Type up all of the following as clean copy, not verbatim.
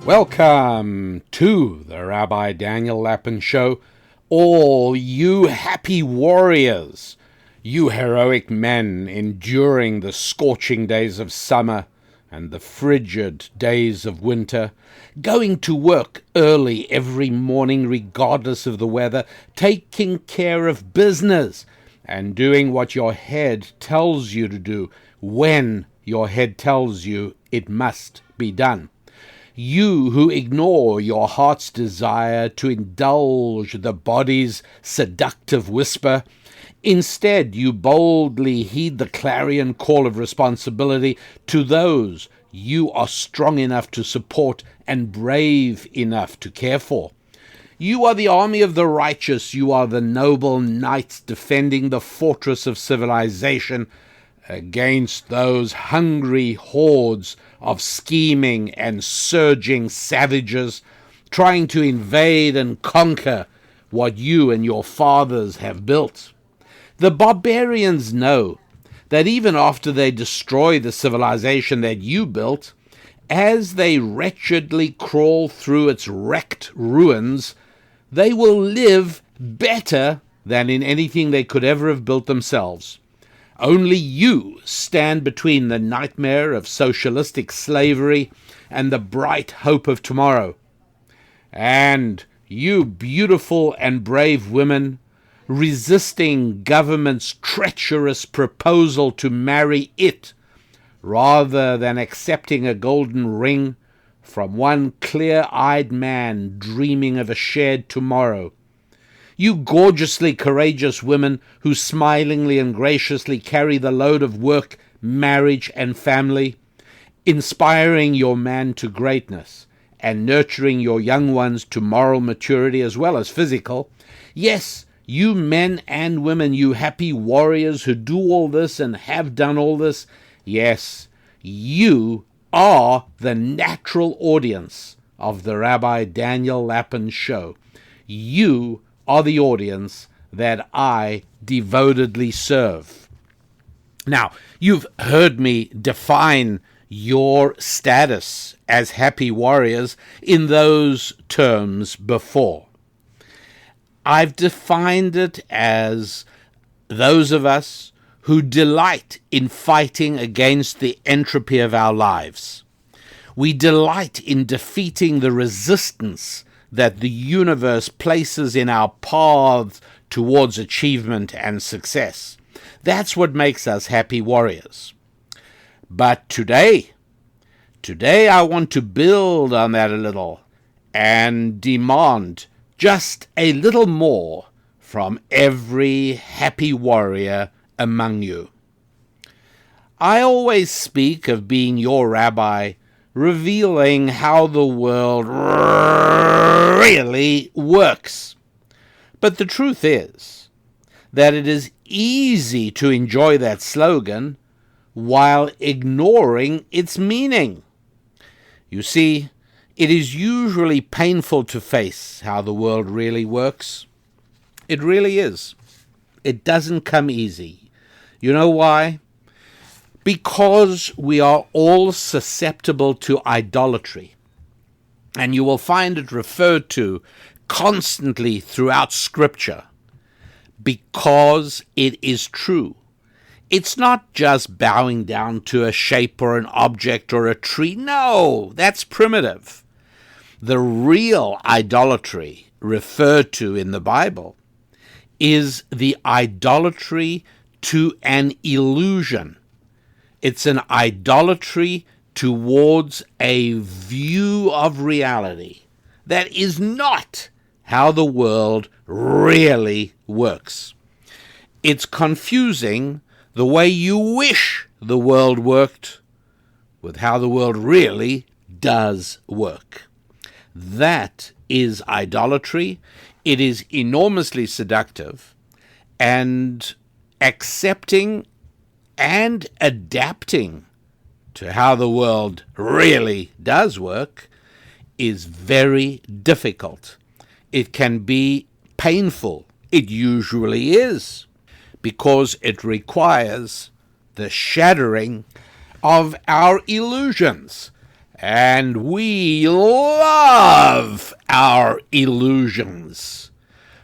Welcome to the Rabbi Daniel Lapin Show, all you happy warriors, you heroic men enduring the scorching days of summer and the frigid days of winter, going to work early every morning regardless of the weather, taking care of business and doing what your head tells you to do when your head tells you it must be done. You who ignore your heart's desire to indulge the body's seductive whisper, instead you boldly heed the clarion call of responsibility to those you are strong enough to support and brave enough to care for. You are the army of the righteous. You are the noble knights defending the fortress of civilization against those hungry hordes of scheming and surging savages trying to invade and conquer what you and your fathers have built. The barbarians know that even after they destroy the civilization that you built, as they wretchedly crawl through its wrecked ruins, they will live better than in anything they could ever have built themselves. Only you stand between the nightmare of socialistic slavery and the bright hope of tomorrow. And you beautiful and brave women, resisting government's treacherous proposal to marry it, rather than accepting a golden ring from one clear-eyed man dreaming of a shared tomorrow. You gorgeously courageous women who smilingly and graciously carry the load of work, marriage, and family, inspiring your man to greatness and nurturing your young ones to moral maturity as well as physical. Yes, you men and women, you happy warriors who do all this and have done all this, yes, you are the natural audience of the Rabbi Daniel Lapin Show. You are the audience that I devotedly serve. Now, you've heard me define your status as happy warriors in those terms before. I've defined it as those of us who delight in fighting against the entropy of our lives. We delight in defeating the resistance that the universe places in our paths towards achievement and success. That's what makes us happy warriors. But today I want to build on that a little and demand just a little more from every happy warrior among you. I always speak of being your rabbi, revealing how the world really works. But the truth is that it is easy to enjoy that slogan while ignoring its meaning. You see, it is usually painful to face how the world really works. It really is. It doesn't come easy. You know why? Because we are all susceptible to idolatry. And you will find it referred to constantly throughout Scripture. Because it is true. It's not just bowing down to a shape or an object or a tree. No, that's primitive. The real idolatry referred to in the Bible is the idolatry to an illusion. It's an idolatry towards a view of reality that is not how the world really works. It's confusing the way you wish the world worked with how the world really does work. That is idolatry. It is enormously seductive, and accepting and adapting to how the world really does work is very difficult. It can be painful. It usually is, because it requires the shattering of our illusions. And we love our illusions.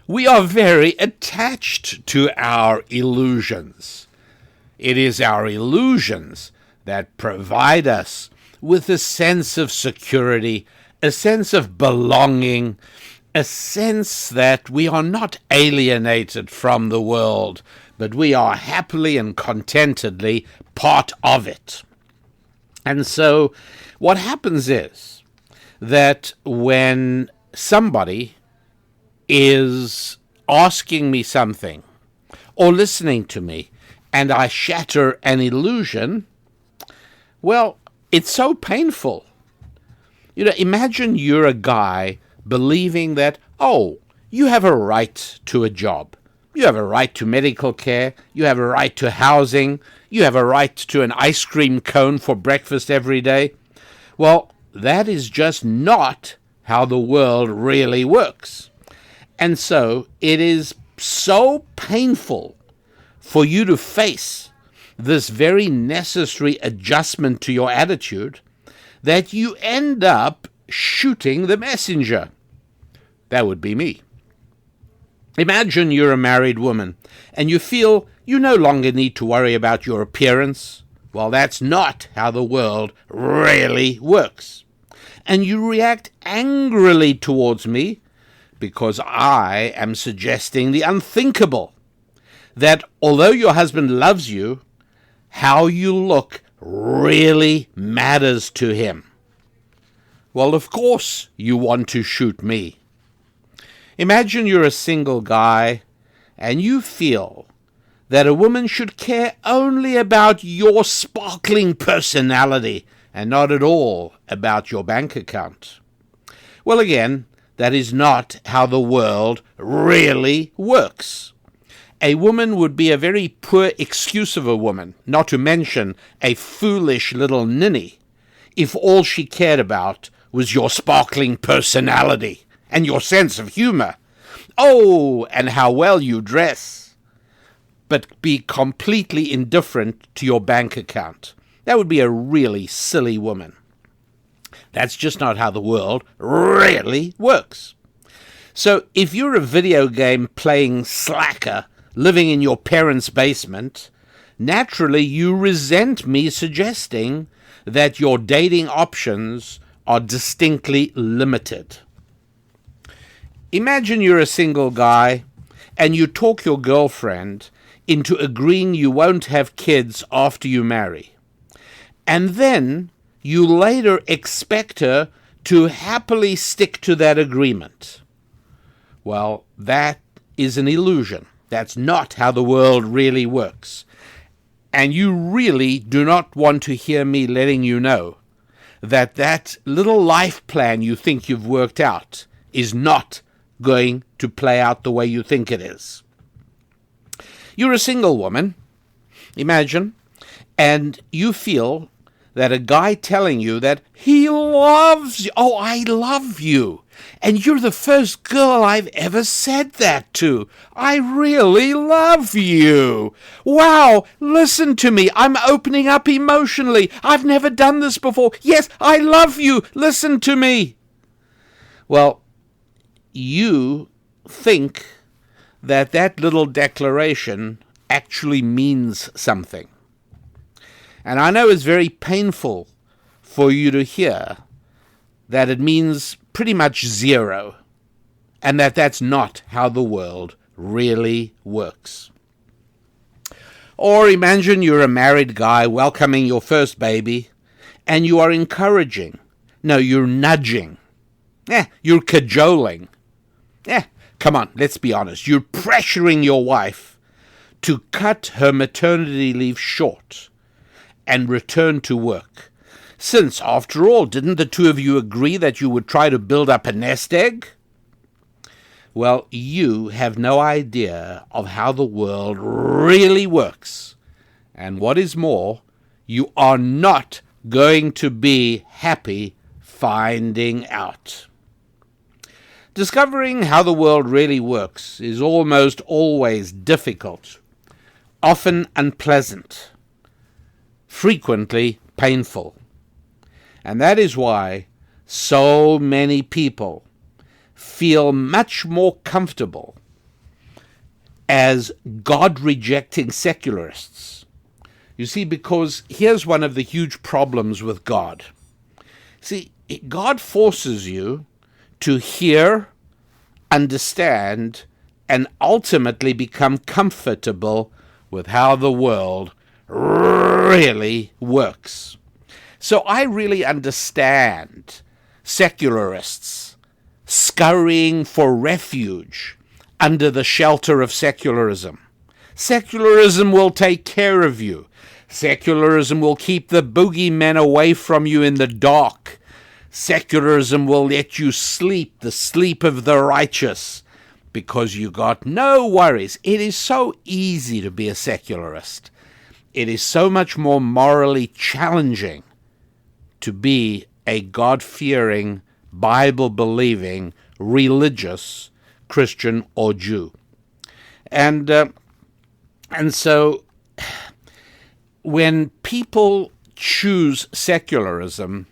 We are very attached to our illusions. It is our illusions that provide us with a sense of security, a sense of belonging, a sense that we are not alienated from the world, but we are happily and contentedly part of it. And so what happens is that when somebody is asking me something or listening to me and I shatter an illusion, well, it's so painful. Imagine you're a guy believing that, you have a right to a job. You have a right to medical care. You have a right to housing. You have a right to an ice cream cone for breakfast every day. Well, that is just not how the world really works. And so it is so painful for you to face this very necessary adjustment to your attitude that you end up shooting the messenger. That would be me. Imagine you're a married woman and you feel you no longer need to worry about your appearance. Well, that's not how the world really works. And you react angrily towards me because I am suggesting the unthinkable, that although your husband loves you, how you look really matters to him. Well, of course you want to shoot me. Imagine you're a single guy and you feel that a woman should care only about your sparkling personality and not at all about your bank account. Well, again, that is not how the world really works. A woman would be a very poor excuse of a woman, not to mention a foolish little ninny, if all she cared about was your sparkling personality and your sense of humor. Oh, and how well you dress. But be completely indifferent to your bank account. That would be a really silly woman. That's just not how the world really works. So if you're a video game playing slacker living in your parents' basement, naturally you resent me suggesting that your dating options are distinctly limited. Imagine you're a single guy and you talk your girlfriend into agreeing you won't have kids after you marry. And then you later expect her to happily stick to that agreement. Well, that is an illusion. That's not how the world really works. And you really do not want to hear me letting you know that that little life plan you think you've worked out is not going to play out the way you think it is. You're a single woman, imagine, and you feel that a guy telling you that he loves you, I love you, and you're the first girl I've ever said that to. I really love you. Wow, listen to me. I'm opening up emotionally. I've never done this before. Yes, I love you. Listen to me. Well, you think that that little declaration actually means something. And I know it's very painful for you to hear that it means pretty much zero, and that that's not how the world really works. Or imagine you're a married guy welcoming your first baby, and you are encouraging. No, you're nudging. You're cajoling. Come on, let's be honest. You're pressuring your wife to cut her maternity leave short and return to work. Since, after all, didn't the two of you agree that you would try to build up a nest egg? Well, you have no idea of how the world really works. And what is more, you are not going to be happy finding out. Discovering how the world really works is almost always difficult, often unpleasant, frequently painful. And that is why so many people feel much more comfortable as God-rejecting secularists. You see, because here's one of the huge problems with God. See, God forces you to hear, understand, and ultimately become comfortable with how the world really works. So I really understand secularists scurrying for refuge under the shelter of secularism. Secularism will take care of you. Secularism will keep the boogeymen away from you in the dark. Secularism will let you sleep the sleep of the righteous because you got no worries. It is so easy to be a secularist. It is so much more morally challenging to be a God-fearing, Bible-believing, religious Christian or Jew. And so when people choose secularism,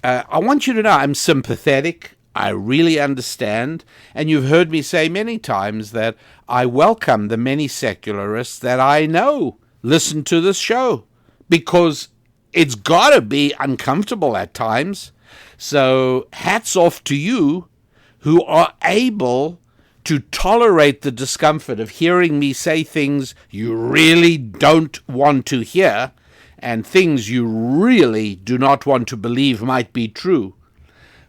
I want you to know I'm sympathetic. I really understand. And you've heard me say many times that I welcome the many secularists that I know listen to this show, because it's got to be uncomfortable at times. So hats off to you who are able to tolerate the discomfort of hearing me say things you really don't want to hear and things you really do not want to believe might be true.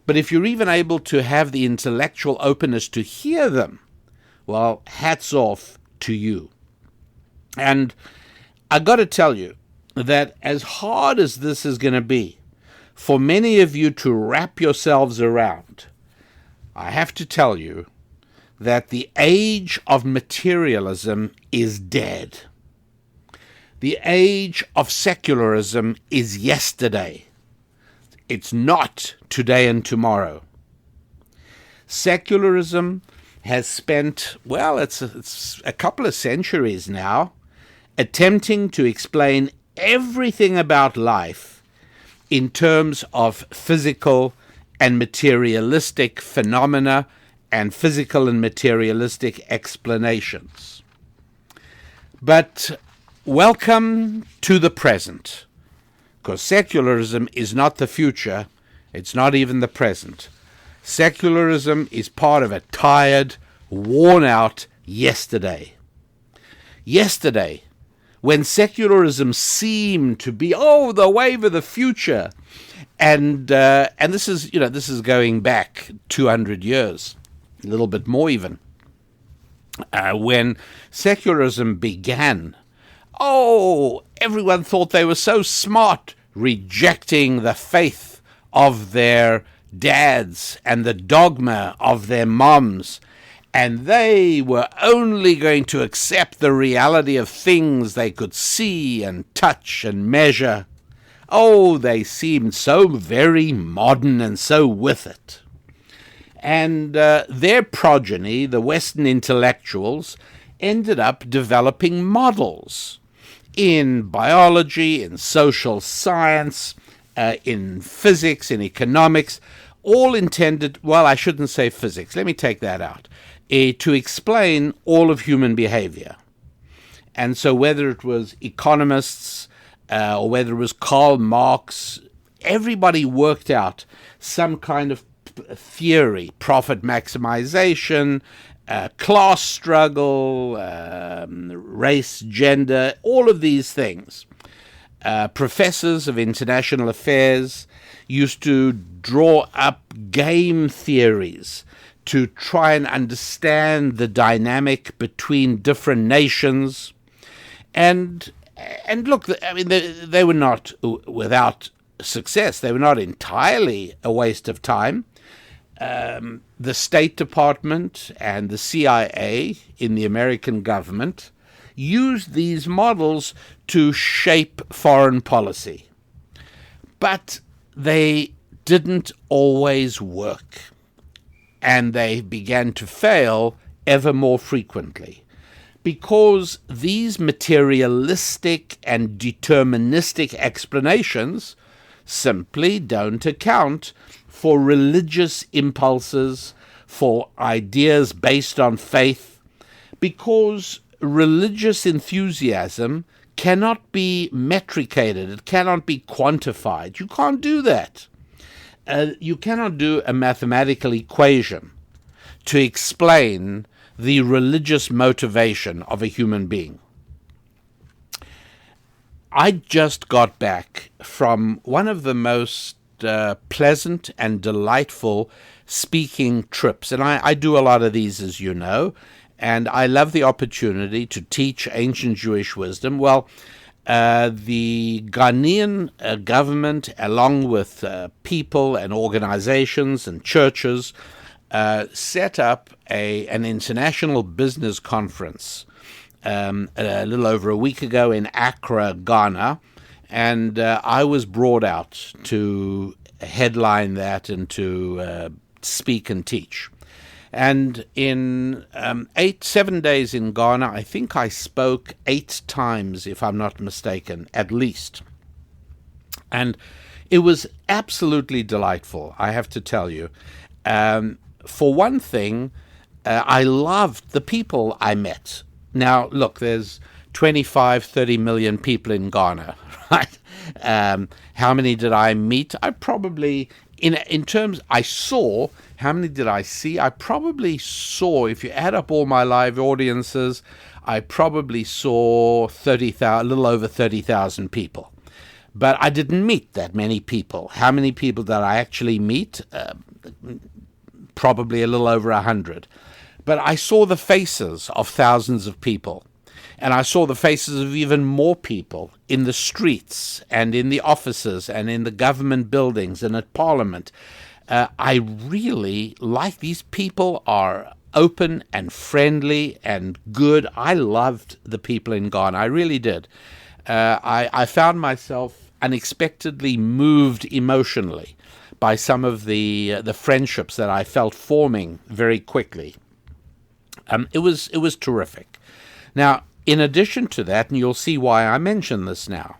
But if you're even able to have the intellectual openness to hear them, well, hats off to you. And I got to tell you that as hard as this is going to be for many of you to wrap yourselves around, I have to tell you that the age of materialism is dead. The age of secularism is yesterday. It's not today and tomorrow. Secularism has spent, well, it's a couple of centuries now, attempting to explain everything about life in terms of physical and materialistic phenomena and physical and materialistic explanations. But welcome to the present, because secularism is not the future, it's not even the present. Secularism is part of a tired, worn-out yesterday. Yesterday, when secularism seemed to be, the wave of the future, and this is going back 200 years, a little bit more even, when secularism began. Everyone thought they were so smart, rejecting the faith of their dads and the dogma of their moms, and they were only going to accept the reality of things they could see and touch and measure. They seemed so very modern and so with it. And their progeny, the Western intellectuals, ended up developing models in biology, in social science, in physics, in economics, all intended, I shouldn't say physics, let me take that out, to explain all of human behavior. And so whether it was economists or whether it was Karl Marx, everybody worked out some kind of theory, profit maximization, class struggle, race, gender, all of these things. Professors of international affairs used to draw up game theories to try and understand the dynamic between different nations. And look, I mean, they were not without success. They were not entirely a waste of time. The State Department and the CIA in the American government used these models to shape foreign policy. But they didn't always work, and they began to fail ever more frequently, because these materialistic and deterministic explanations simply don't account for religious impulses, for ideas based on faith, because religious enthusiasm cannot be metricated, it cannot be quantified. You can't do that. You cannot do a mathematical equation to explain the religious motivation of a human being. I just got back from one of the most pleasant and delightful speaking trips, and I do a lot of these, as you know, and I love the opportunity to teach ancient Jewish wisdom. Well, the Ghanaian government, along with people and organizations and churches, set up an international business conference a little over a week ago in Accra, Ghana, and I was brought out to headline that and to speak and teach. And in 7 days in Ghana, I think I spoke 8 times, if I'm not mistaken, at least. And it was absolutely delightful, I have to tell you. For one thing, I loved the people I met. Now, look, there's 25, 30 million people in Ghana, right? How many did I meet? I probably, in terms, I saw, how many did I see? I probably saw, if you add up all my live audiences, I probably saw 30,000, a little over 30,000 people. But I didn't meet that many people. How many people did I actually meet? Probably a little over 100. But I saw the faces of thousands of people, and I saw the faces of even more people in the streets and in the offices and in the government buildings and at Parliament. I really like these people are open and friendly and good. I loved the people in Ghana. I really did. I found myself unexpectedly moved emotionally by some of the friendships that I felt forming very quickly. It was terrific. Now, in addition to that, and you'll see why I mention this now,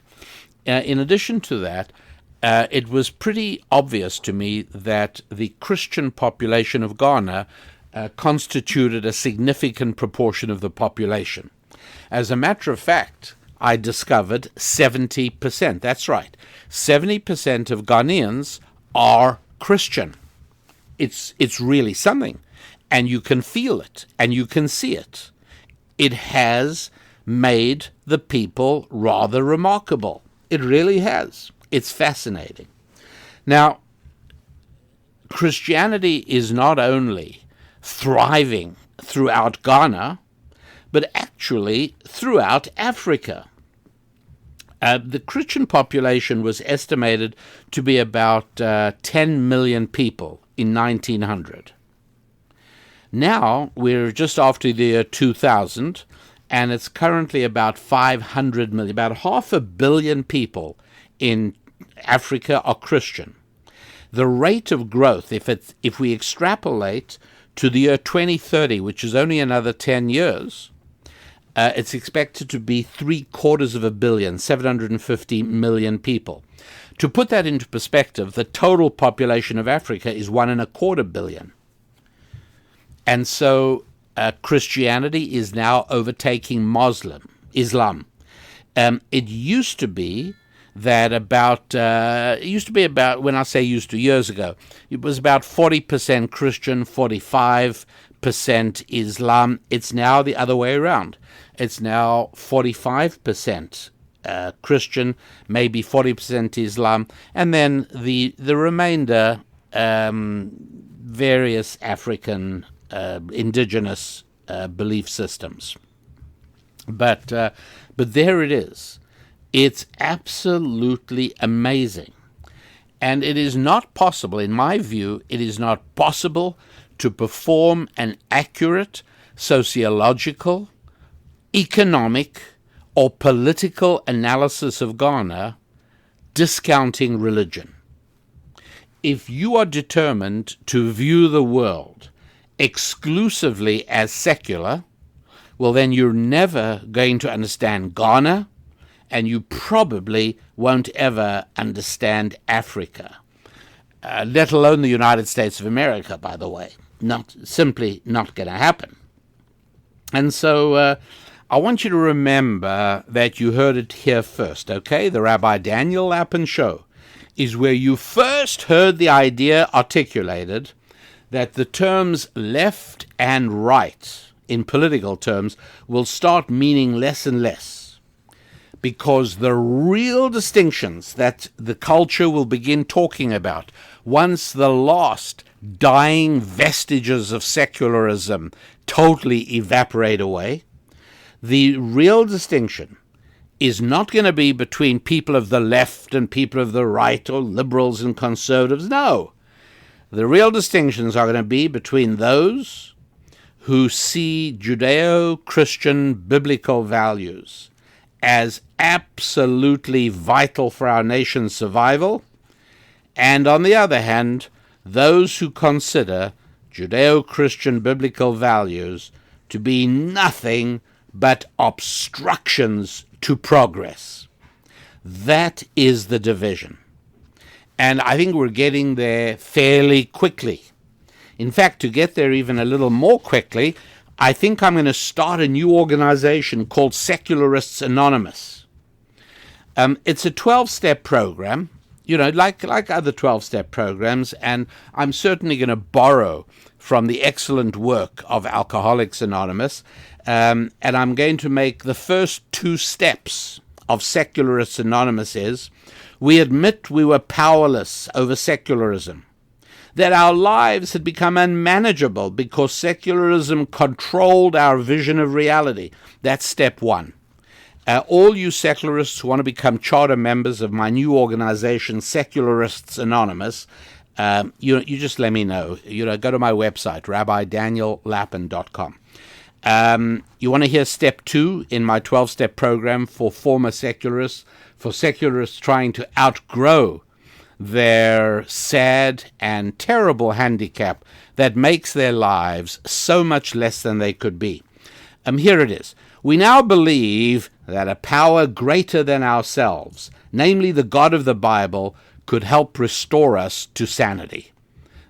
in addition to that, it was pretty obvious to me that the Christian population of Ghana constituted a significant proportion of the population. As a matter of fact, I discovered 70%. That's right. 70% of Ghanaians are Christian. It's really something. And you can feel it, and you can see it. It has made the people rather remarkable. It really has. It's fascinating. Now, Christianity is not only thriving throughout Ghana, but actually throughout Africa. The Christian population was estimated to be about 10 million people in 1900. Now, we're just after the year 2000, and it's currently about 500 million, about 500 million people in Africa are Christian. The rate of growth, if we extrapolate to the year 2030, which is only another 10 years, it's expected to be 750 million, 750 million people. To put that into perspective, the total population of Africa is 1.25 billion. And so Christianity is now overtaking Islam. It used to be that when I say used to, years ago, it was about 40% Christian, 45% Islam. It's now the other way around. It's now 45% Christian, maybe 40% Islam, and then the remainder, various African indigenous belief systems. But there it is. It's absolutely amazing. And it is not possible, in my view, it is not possible to perform an accurate sociological, economic, or political analysis of Ghana discounting religion. If you are determined to view the world exclusively as secular, well, then you're never going to understand Ghana, and you probably won't ever understand Africa, let alone the United States of America, by the way. Simply not going to happen. And so I want you to remember that you heard it here first, okay? The Rabbi Daniel Lapin Show is where you first heard the idea articulated that the terms left and right in political terms will start meaning less and less, because the real distinctions that the culture will begin talking about once the last dying vestiges of secularism totally evaporate away, the real distinction is not going to be between people of the left and people of the right, or liberals and conservatives. No. The real distinctions are going to be between those who see Judeo-Christian biblical values as absolutely vital for our nation's survival, and on the other hand, those who consider Judeo-Christian biblical values to be nothing but obstructions to progress. That is the division. And I think we're getting there fairly quickly. In fact, to get there even a little more quickly, I think I'm going to start a new organization called Secularists Anonymous. It's a 12-step program, like other 12-step programs, and I'm certainly going to borrow from the excellent work of Alcoholics Anonymous, and I'm going to make the first 2 steps of Secularists Anonymous is, we admit we were powerless over secularism, that our lives had become unmanageable because secularism controlled our vision of reality. That's step 1. All you secularists who want to become charter members of my new organization, Secularists Anonymous, you just let me know. Go to my website, rabbidaniellapin.com. You want to hear step 2 in my 12-step program for former secularists, for secularists trying to outgrow their sad and terrible handicap that makes their lives so much less than they could be. Here it is. We now believe that a power greater than ourselves, namely the God of the Bible, could help restore us to sanity.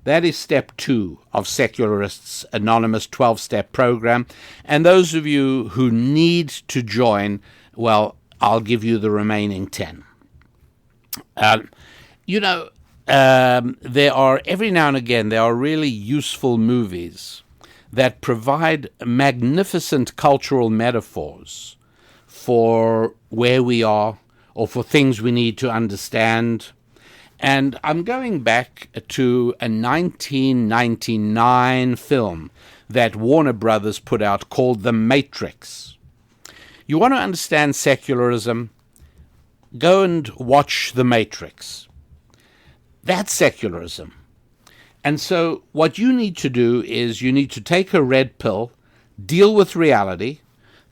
That is step 2 of Secularists Anonymous 12-step program. And those of you who need to join, well, I'll give you the remaining 10. There are, every now and again, there are really useful movies that provide magnificent cultural metaphors for where we are or for things we need to understand. And I'm going back to a 1999 film that Warner Brothers put out called The Matrix. You want to understand secularism? Go and watch The Matrix. That's secularism. And so what you need to do is you need to take a red pill, deal with reality.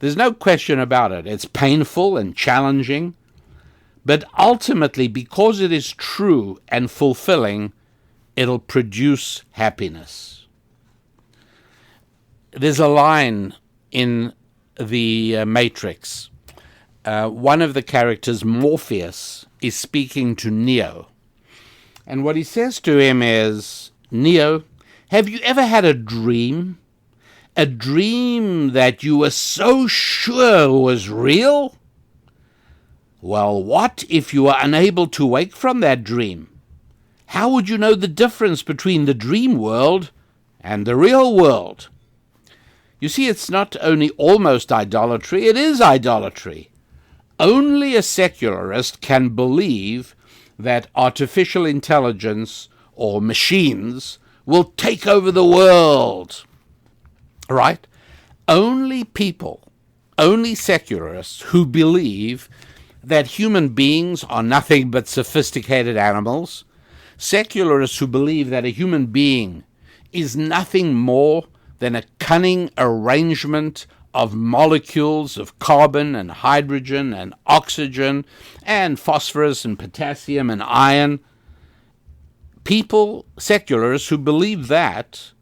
There's no question about it. It's painful and challenging. But ultimately, because it is true and fulfilling, it'll produce happiness. There's a line in the Matrix. One of the characters, Morpheus, is speaking to Neo. And what he says to him is, Neo, have you ever had a dream? A dream that you were so sure was real? Well, what if you were unable to wake from that dream? How would you know the difference between the dream world and the real world? You see, it's not only almost idolatry, it is idolatry. Only a secularist can believe that artificial intelligence or machines will take over the world. Right? Only secularists who believe that human beings are nothing but sophisticated animals, secularists who believe that a human being is nothing more than a cunning arrangement of molecules of carbon and hydrogen and oxygen and phosphorus and potassium and iron. Secularists who believe that,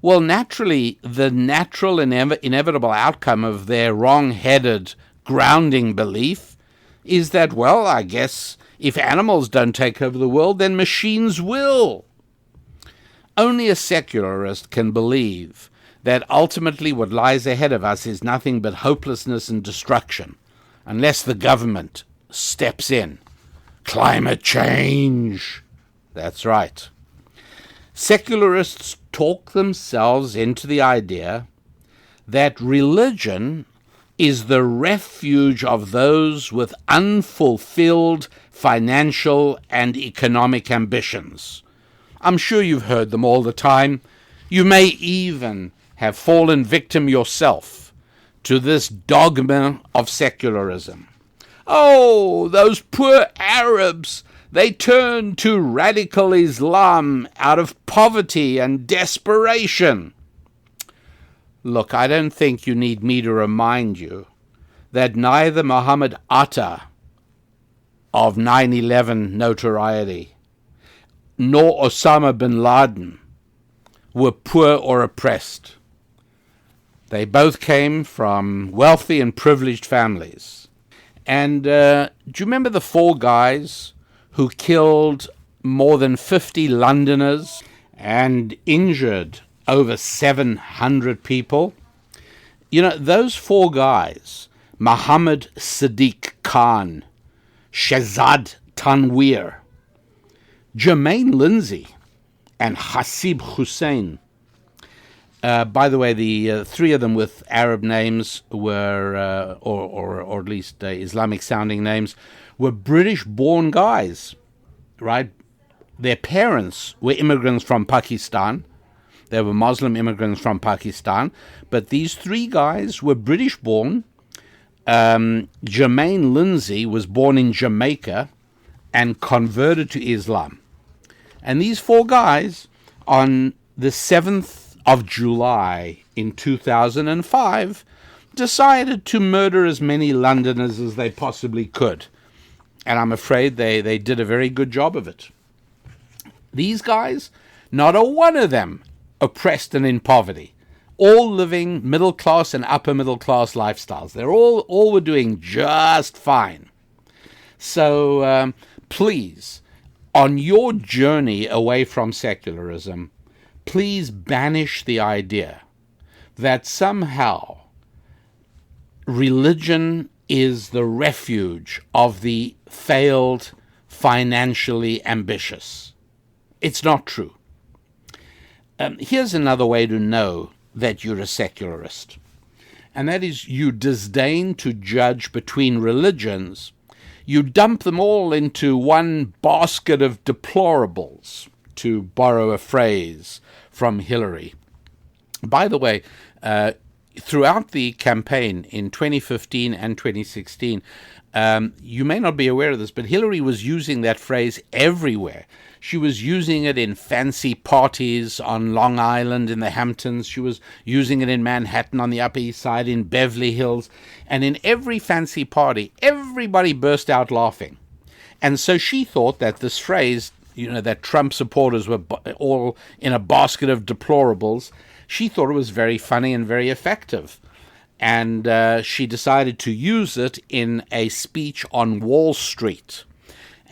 well, naturally, the natural and inevitable outcome of their wrong-headed grounding belief is that, well, I guess if animals don't take over the world, then machines will. Only a secularist can believe that ultimately what lies ahead of us is nothing but hopelessness and destruction, unless the government steps in. Climate change. That's right. Secularists talk themselves into the idea that religion is the refuge of those with unfulfilled financial and economic ambitions. I'm sure you've heard them all the time. You may even have fallen victim yourself to this dogma of secularism. Oh, those poor Arabs, they turned to radical Islam out of poverty and desperation. Look, I don't think you need me to remind you that neither Muhammad Atta of 9/11 notoriety nor Osama bin Laden were poor or oppressed. They both came from wealthy and privileged families. And do you remember the 4 guys who killed more than 50 Londoners and injured over 700 people? You know, those 4 guys, Muhammad Sadiq Khan, Shahzad Tanweer, Jermaine Lindsay, and Hasib Hussein. By the way, the 3 of them with Arab names were, or at least Islamic-sounding names, were British-born guys, right? Their parents were immigrants from Pakistan. They were Muslim immigrants from Pakistan. But these 3 guys were British-born. Jermaine Lindsay was born in Jamaica and converted to Islam. And these 4 guys, on the 7th of July in 2005, decided to murder as many Londoners as they possibly could. And I'm afraid they did a very good job of it. These guys, not a one of them oppressed and in poverty, all living middle-class and upper-middle-class lifestyles. They're all were doing just fine. So please, on your journey away from secularism, please banish the idea that somehow religion is the refuge of the failed, financially ambitious. It's not true. Here's another way to know that you're a secularist, and that is you disdain to judge between religions. You dump them all into one basket of deplorables, to borrow a phrase from Hillary. By the way, throughout the campaign in 2015 and 2016, you may not be aware of this, but Hillary was using that phrase everywhere. She was using it in fancy parties on Long Island in the Hamptons. She was using it in Manhattan on the Upper East Side, in Beverly Hills. And in every fancy party, everybody burst out laughing. And so she thought that this phrase, that Trump supporters were all in a basket of deplorables, she thought it was very funny and very effective. And she decided to use it in a speech on Wall Street.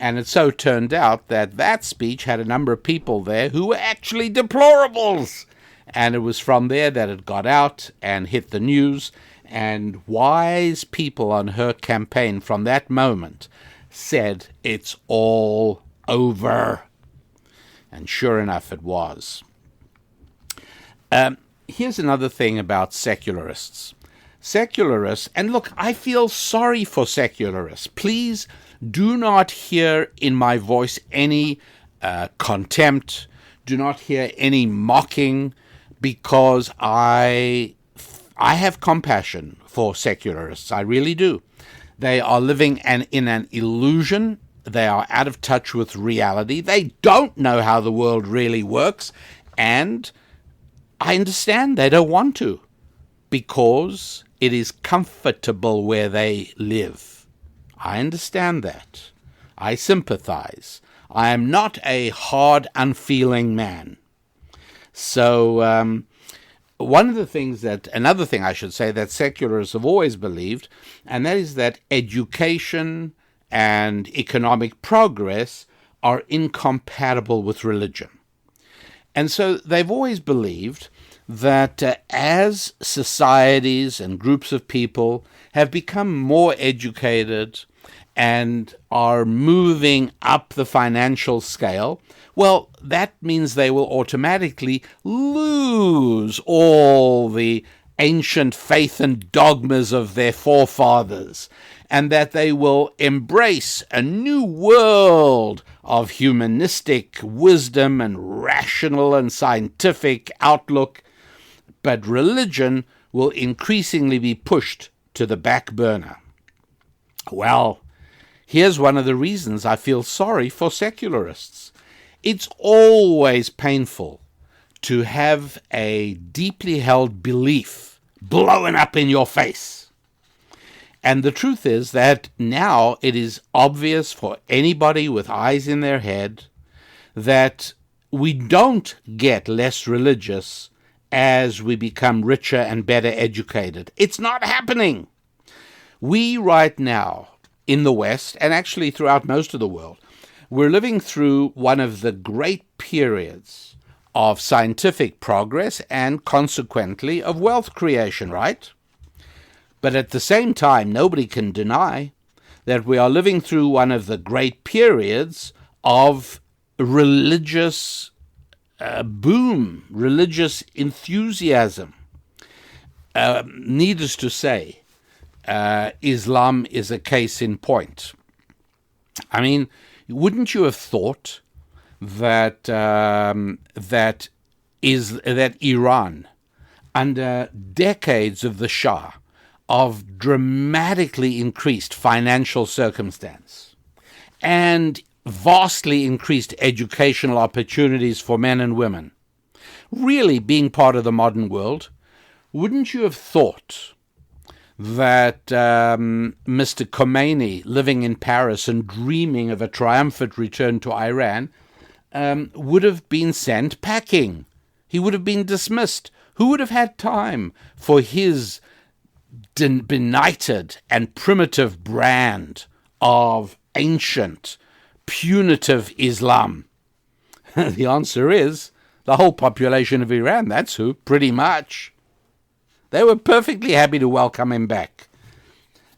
And it so turned out that speech had a number of people there who were actually deplorables. And it was from there that it got out and hit the news. And wise people on her campaign from that moment said, it's all over. And sure enough, it was. Here's another thing about secularists. Secularists, and look, I feel sorry for secularists. Please do not hear in my voice any contempt. Do not hear any mocking, because I have compassion for secularists. I really do. They are living in an illusion. They are out of touch with reality. They don't know how the world really works. And I understand they don't want to, because it is comfortable where they live. I understand that. I sympathize. I am not a hard, unfeeling man. So another thing I should say that secularists have always believed, and that is that education, and economic progress are incompatible with religion. And so they've always believed that as societies and groups of people have become more educated and are moving up the financial scale, well, that means they will automatically lose all the ancient faith and dogmas of their forefathers, and that they will embrace a new world of humanistic wisdom and rational and scientific outlook, but religion will increasingly be pushed to the back burner. Well, here's one of the reasons I feel sorry for secularists. It's always painful to have a deeply held belief blown up in your face. And the truth is that now it is obvious for anybody with eyes in their head that we don't get less religious as we become richer and better educated. It's not happening. We right now in the West, and actually throughout most of the world, we're living through one of the great periods of scientific progress and consequently of wealth creation, right? But at the same time, nobody can deny that we are living through one of the great periods of religious boom, religious enthusiasm. Needless to say, Islam is a case in point. I mean, wouldn't you have thought that Iran, under decades of the Shah, of dramatically increased financial circumstance and vastly increased educational opportunities for men and women, really being part of the modern world, wouldn't you have thought that Mr. Khomeini, living in Paris and dreaming of a triumphant return to Iran, would have been sent packing? He would have been dismissed. Who would have had time for his benighted and primitive brand of ancient, punitive Islam? The answer is the whole population of Iran. That's who, pretty much. They were perfectly happy to welcome him back.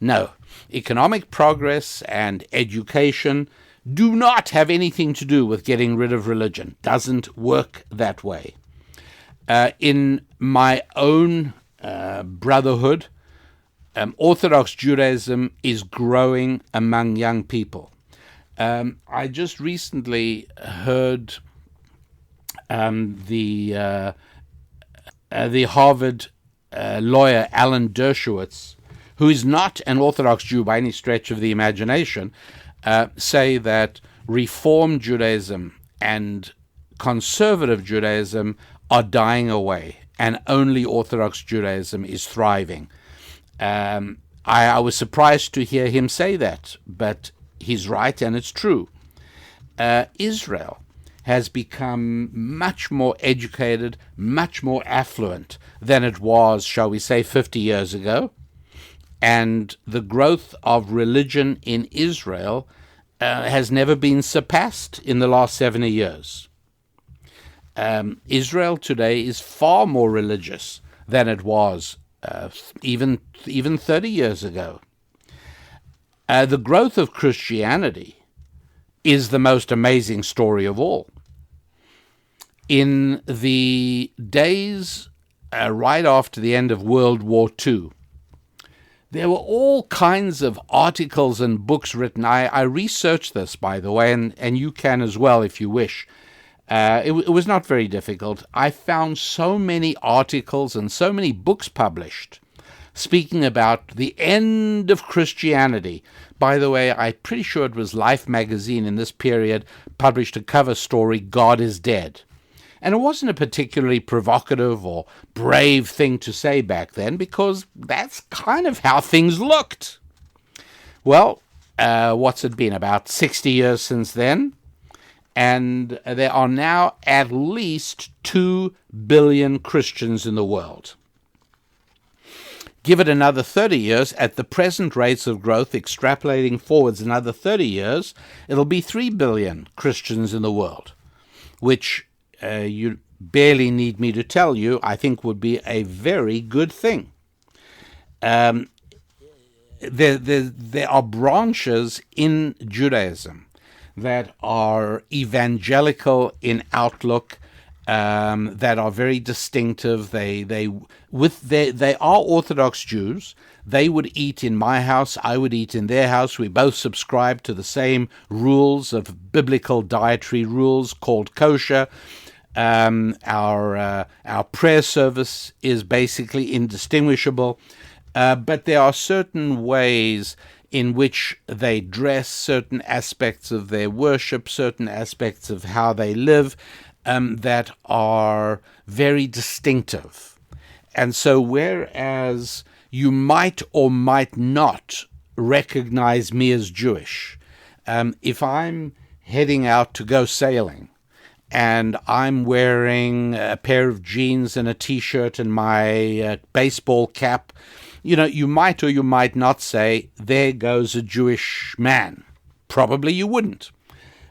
No, economic progress and education do not have anything to do with getting rid of religion. Doesn't work that way. In my own brotherhood, Orthodox Judaism is growing among young people. I just recently heard the Harvard lawyer Alan Dershowitz, who is not an Orthodox Jew by any stretch of the imagination, say that Reform Judaism and conservative Judaism are dying away, and only Orthodox Judaism is thriving. I was surprised to hear him say that, but he's right, and it's true. Israel has become much more educated, much more affluent than it was, shall we say, 50 years ago. And the growth of religion in Israel has never been surpassed in the last 70 years. Israel today is far more religious than it was even 30 years ago. The growth of Christianity is the most amazing story of all. In the days right after the end of World War II, there were all kinds of articles and books written. I researched this, by the way, and you can as well if you wish. It was not very difficult. I found so many articles and so many books published speaking about the end of Christianity. By the way, I'm pretty sure it was Life magazine in this period published a cover story, God is Dead. And it wasn't a particularly provocative or brave thing to say back then, because that's kind of how things looked. Well, what's it been, about 60 years since then? And there are now at least 2 billion Christians in the world. Give it another 30 years, at the present rates of growth, extrapolating forwards another 30 years, it'll be 3 billion Christians in the world, which you barely need me to tell you, I think would be a very good thing. There are branches in Judaism that are evangelical in outlook, that are very distinctive. They are Orthodox Jews. They would eat in my house. I would eat in their house. We both subscribe to the same rules of biblical dietary rules called kosher. Our prayer service is basically indistinguishable. But there are certain ways in which they dress, certain aspects of their worship, certain aspects of how they live, that are very distinctive. And so whereas you might or might not recognize me as Jewish, if I'm heading out to go sailing and I'm wearing a pair of jeans and a T-shirt and my baseball cap, you might or you might not say, there goes a Jewish man. Probably you wouldn't.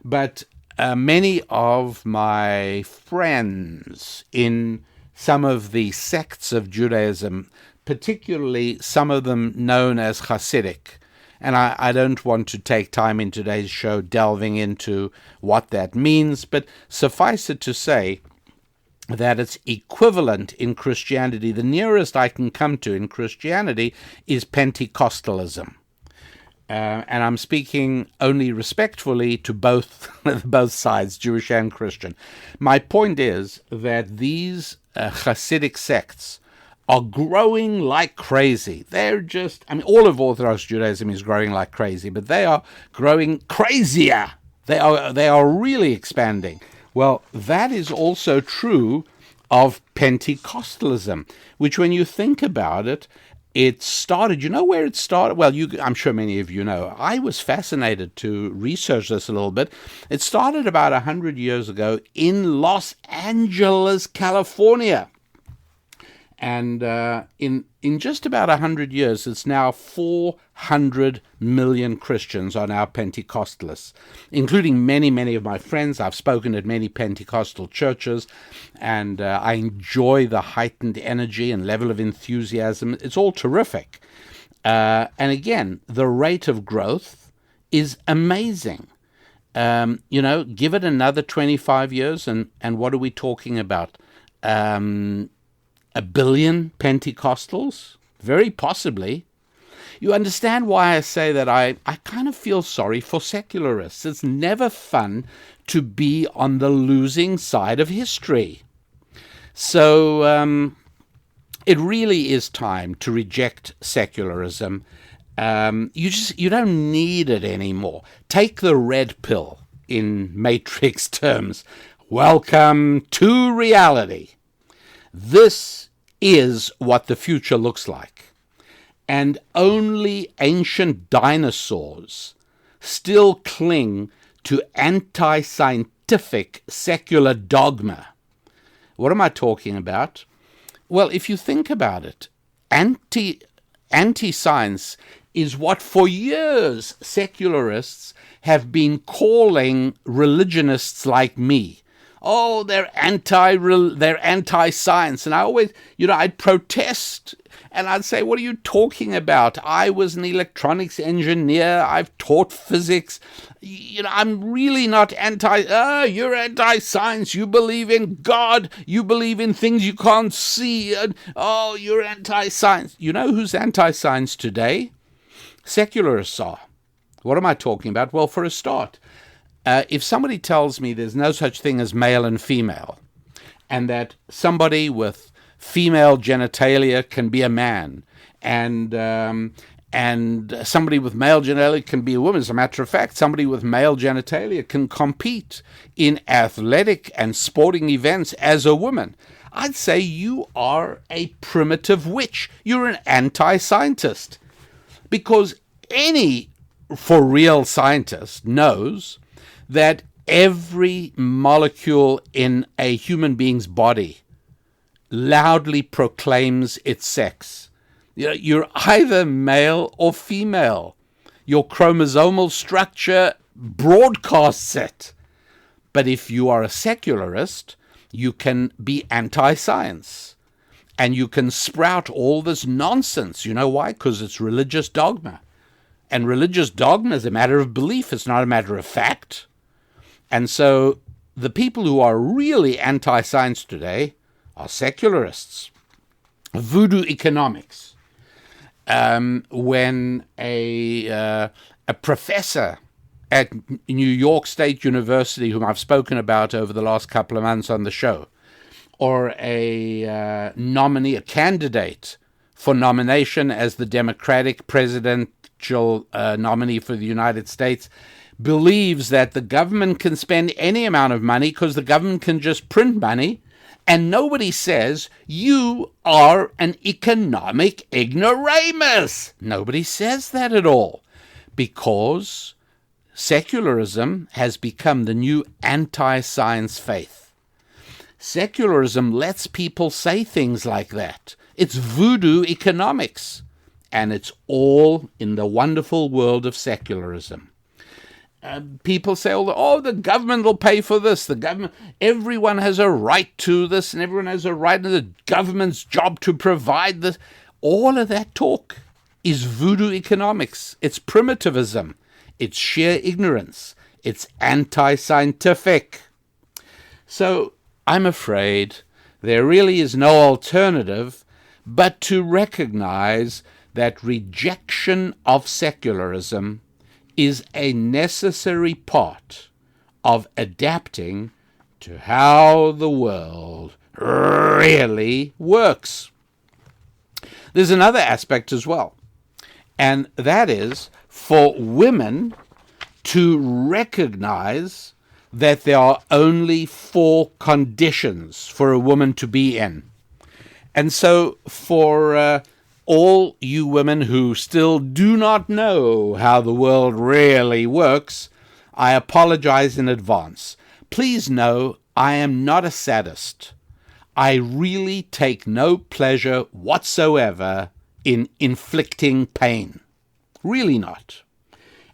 But many of my friends in some of the sects of Judaism, particularly some of them known as Hasidic, and I don't want to take time in today's show delving into what that means, but suffice it to say that it's equivalent in Christianity. The nearest I can come to in Christianity is Pentecostalism. And I'm speaking only respectfully to both sides, Jewish and Christian. My point is that these Hasidic sects are growing like crazy. They're just, all of Orthodox Judaism is growing like crazy, but they are growing crazier. They are really expanding. Well, that is also true of Pentecostalism, which when you think about it, it started, you know where it started? Well, I'm sure many of you know. I was fascinated to research this a little bit. It started about 100 years ago in Los Angeles, California. And in just about 100 years, it's now 400 million Christians are now Pentecostalists, including many, many of my friends. I've spoken at many Pentecostal churches, and I enjoy the heightened energy and level of enthusiasm. It's all terrific. And again, the rate of growth is amazing. Give it another 25 years, and what are we talking about? 1 billion Pentecostals? Very possibly. You understand why I say that I kind of feel sorry for secularists. It's never fun to be on the losing side of history. So it really is time to reject secularism. You don't need it anymore. Take the red pill in Matrix terms. Welcome to reality. This is what the future looks like. And only ancient dinosaurs still cling to anti-scientific secular dogma. What am I talking about? Well, if you think about it, anti-science is what for years secularists have been calling religionists like me. Oh, they're anti-science. And I always, I'd protest and I'd say, what are you talking about? I was an electronics engineer. I've taught physics. I'm really not you're anti-science. You believe in God. You believe in things you can't see. You're anti-science. You know who's anti-science today? Secularists are. What am I talking about? Well, for a start, if somebody tells me there's no such thing as male and female, and that somebody with female genitalia can be a man, and somebody with male genitalia can be a woman. As a matter of fact, somebody with male genitalia can compete in athletic and sporting events as a woman. I'd say you are a primitive witch. You're an anti-scientist. Because any for real scientist knows that every molecule in a human being's body loudly proclaims its sex. You're either male or female. Your chromosomal structure broadcasts it. But if you are a secularist, you can be anti-science. And you can sprout all this nonsense. You know why? Because it's religious dogma. And religious dogma is a matter of belief. It's not a matter of fact. And so the people who are really anti-science today are secularists. Voodoo economics. When a professor at New York State University, whom I've spoken about over the last couple of months on the show, or a nominee, a candidate for nomination as the Democratic presidential nominee for the United States, believes that the government can spend any amount of money because the government can just print money, and nobody says, you are an economic ignoramus. Nobody says that at all, because secularism has become the new anti-science faith. Secularism lets people say things like that. It's voodoo economics, and it's all in the wonderful world of secularism. People say, oh, the government will pay for this. The government, everyone has a right to this, and everyone has a right to the government's job to provide this. All of that talk is voodoo economics. It's primitivism. It's sheer ignorance. It's anti-scientific. So I'm afraid there really is no alternative but to recognize that rejection of secularism is a necessary part of adapting to how the world really works. There's another aspect as well, and that is for women to recognize that there are only 4 conditions for a woman to be in. And so for all you women who still do not know how the world really works, I apologize in advance. Please know I am not a sadist. I really take no pleasure whatsoever in inflicting pain. Really not.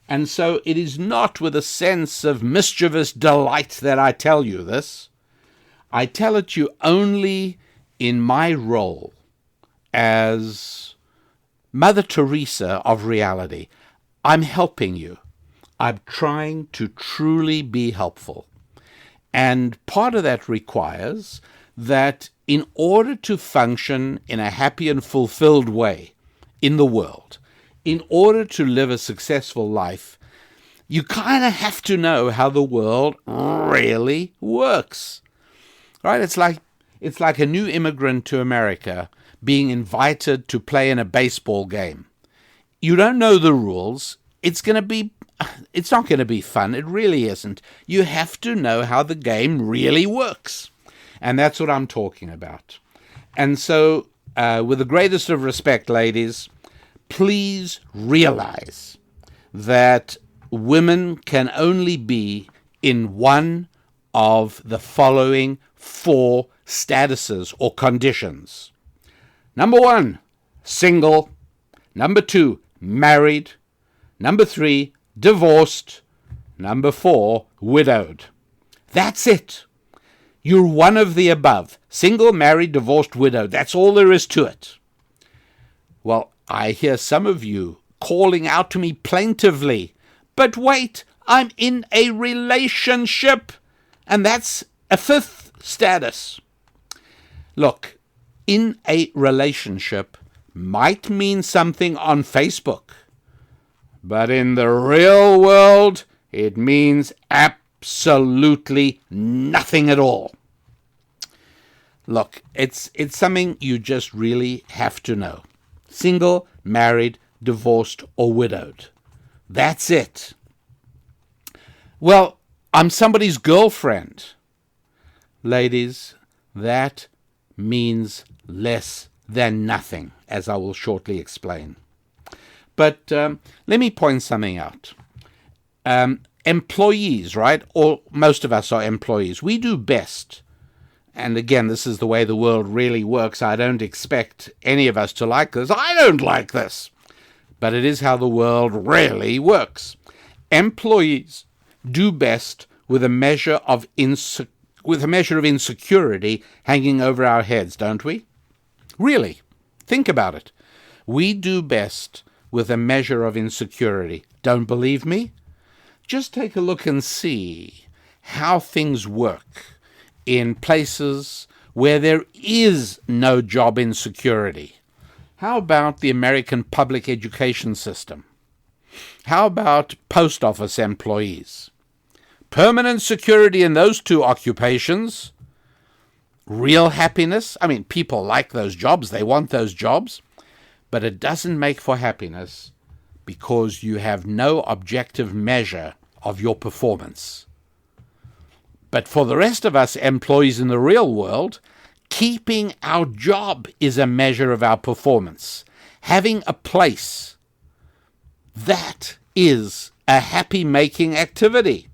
And so it is not with a sense of mischievous delight that I tell you this. I tell it you only in my role as Mother Teresa of reality. I'm helping you. I'm trying to truly be helpful. And part of that requires that in order to function in a happy and fulfilled way in the world, in order to live a successful life, you kind of have to know how the world really works. Right? It's like a new immigrant to America being invited to play in a baseball game. You don't know the rules. It's not going to be fun. It really isn't. You have to know how the game really works. And that's what I'm talking about. And so, with the greatest of respect, ladies, please realize that women can only be in one of the following 4 statuses or conditions. Number 1, single. Number 2, married. Number 3, divorced. Number 4, widowed. That's it. You're one of the above. Single, married, divorced, widowed. That's all there is to it. Well, I hear some of you calling out to me plaintively, but wait, I'm in a relationship. And that's a 5th status. Look, in a relationship might mean something on Facebook, but in the real world, it means absolutely nothing at all. Look, it's something you just really have to know. Single, married, divorced, or widowed. That's it. Well, I'm somebody's girlfriend. Ladies, that means less than nothing, as I will shortly explain. But let me point something out. Employees, right? Or most of us are employees. We do best and again, this is the way the world really works. I don't expect any of us to like this. I don't like this. But it is how the world really works. Employees do best with a measure of insecurity hanging over our heads, don't we? Really, think about it. We do best with a measure of insecurity. Don't believe me? Just take a look and see how things work in places where there is no job insecurity. How about the American public education system? How about post office employees? Permanent security in those two occupations. Real happiness. I mean, people like those jobs. They want those jobs. But it doesn't make for happiness because you have no objective measure of your performance. But for the rest of us employees in the real world, keeping our job is a measure of our performance. Having a place, that is a happy-making activity.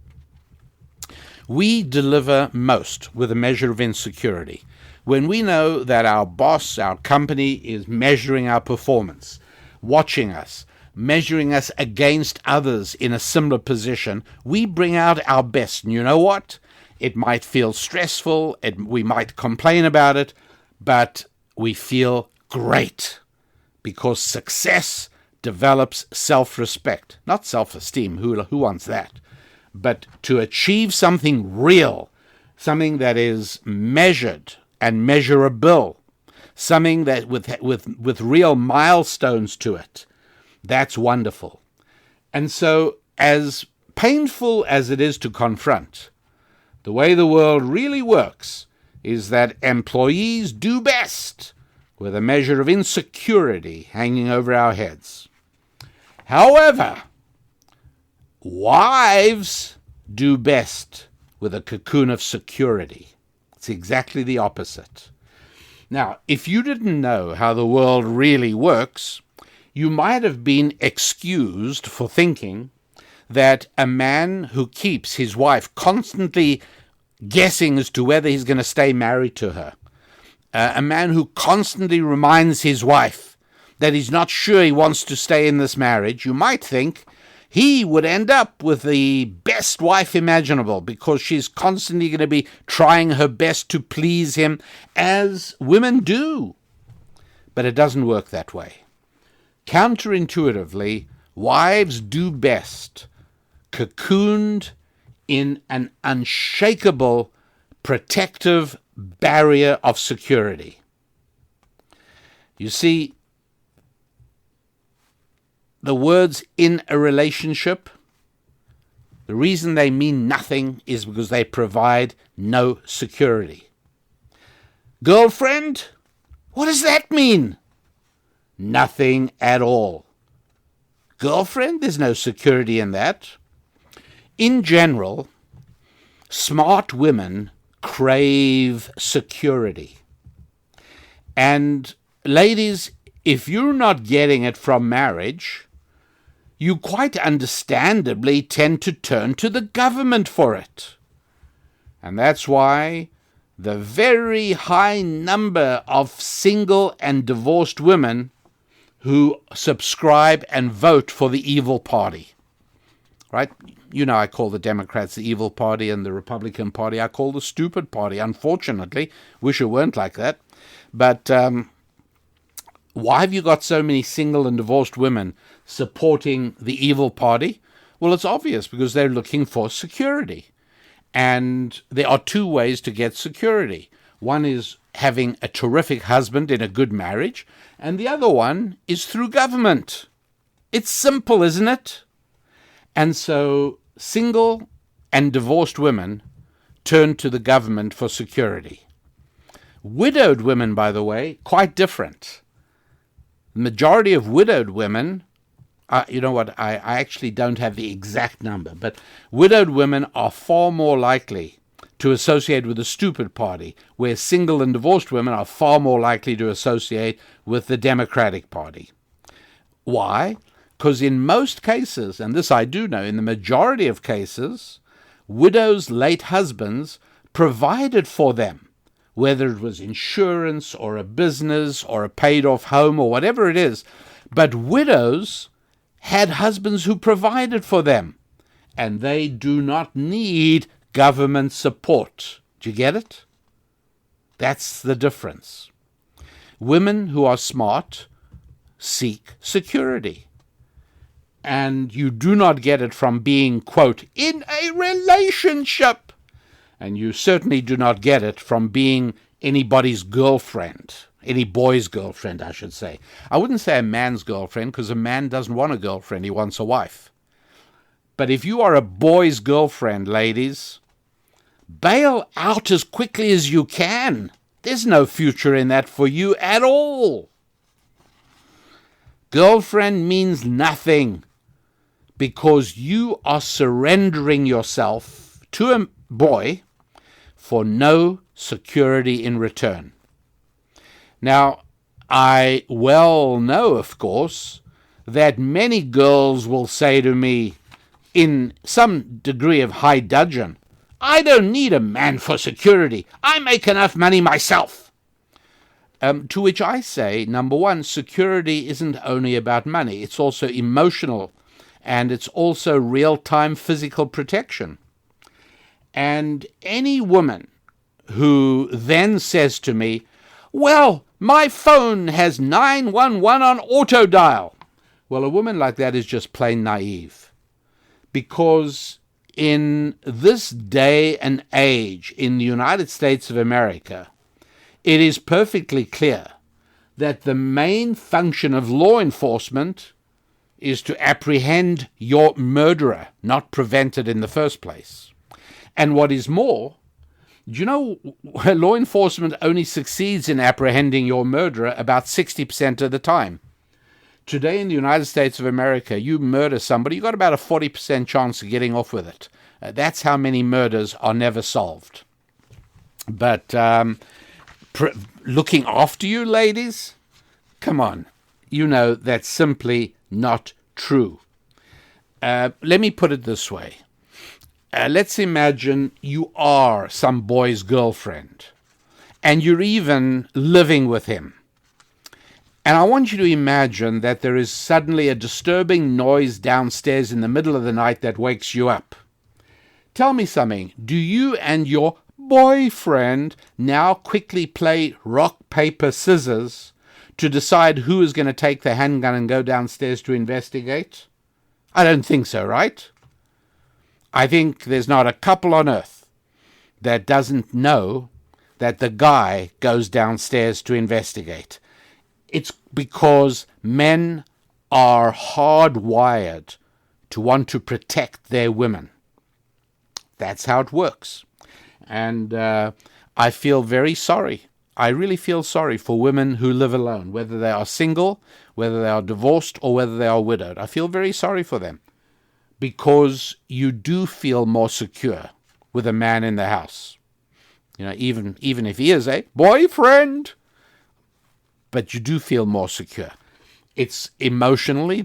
We deliver most with a measure of insecurity. When we know that our boss, our company, is measuring our performance, watching us, measuring us against others in a similar position, we bring out our best. And you know what? It might feel stressful, we might complain about it, but we feel great because success develops self-respect, not self-esteem. Who wants that? But to achieve something real, something that is measured and measurable, something that with real milestones to it, that's wonderful. And so, as painful as it is to confront, the way the world really works is that employees do best with a measure of insecurity hanging over our heads. However, wives do best with a cocoon of security. It's exactly the opposite. Now, if you didn't know how the world really works, you might have been excused for thinking that a man who keeps his wife constantly guessing as to whether he's going to stay married to her, a man who constantly reminds his wife that he's not sure he wants to stay in this marriage, you might think he would end up with the best wife imaginable because she's constantly going to be trying her best to please him, as women do. But it doesn't work that way. Counterintuitively, wives do best cocooned in an unshakable protective barrier of security. You see, the words in a relationship, the reason they mean nothing is because they provide no security. Girlfriend? What does that mean? Nothing at all. Girlfriend? There's no security in that. In general, smart women crave security. And ladies, if you're not getting it from marriage, you quite understandably tend to turn to the government for it. And that's why the very high number of single and divorced women who subscribe and vote for the evil party, right? You know, I call the Democrats the evil party and the Republican Party I call the stupid party, unfortunately. Wish it weren't like that. But why have you got so many single and divorced women supporting the evil party? Well, it's obvious, because they're looking for security. And there are two ways to get security. One is having a terrific husband in a good marriage, and the other one is through government. It's simple, isn't it? And so single and divorced women turn to the government for security. Widowed women, by the way, quite different. The majority of widowed women, you know what, I actually don't have the exact number, but widowed women are far more likely to associate with the stupid party, where single and divorced women are far more likely to associate with the Democratic Party. Why? Because in most cases, and this I do know, in the majority of cases, widows' late husbands provided for them whether it was insurance or a business or a paid-off home or whatever it is. But widows had husbands who provided for them, and they do not need government support. Do you get it? That's the difference. Women who are smart seek security. And you do not get it from being, quote, in a relationship. And you certainly do not get it from being anybody's girlfriend, any boy's girlfriend, I should say. I wouldn't say a man's girlfriend, because a man doesn't want a girlfriend, he wants a wife. But if you are a boy's girlfriend, ladies, bail out as quickly as you can. There's no future in that for you at all. Girlfriend means nothing, because you are surrendering yourself to a boy for no security in return. Now, I well know, of course, that many girls will say to me, in some degree of high dudgeon, I don't need a man for security. I make enough money myself. To which I say, number one, security isn't only about money. It's also emotional, and it's also real-time physical protection. And any woman who then says to me, well, my phone has 911 on auto dial. Well, a woman like that is just plain naive. Because in this day and age in the United States of America, it is perfectly clear that the main function of law enforcement is to apprehend your murderer, not prevent it in the first place. And what is more, do you know, law enforcement only succeeds in apprehending your murderer about 60% of the time. Today in the United States of America, you murder somebody, you've got about a 40% chance of getting off with it. That's how many murders are never solved. But looking after you, ladies, come on. You know that's simply not true. Let me put it this way. Let's imagine you are some boy's girlfriend, and you're even living with him. And I want you to imagine that there is suddenly a disturbing noise downstairs in the middle of the night that wakes you up. Tell me something. Do you and your boyfriend now quickly play rock, paper, scissors to decide who is going to take the handgun and go downstairs to investigate? I don't think so, right? I think there's not a couple on earth that doesn't know that the guy goes downstairs to investigate. It's because men are hardwired to want to protect their women. That's how it works. And I feel very sorry. I really feel sorry for women who live alone, whether they are single, whether they are divorced, or whether they are widowed. I feel very sorry for them, because you do feel more secure with a man in the house. You know, even if he is a boyfriend, but you do feel more secure. It's emotionally,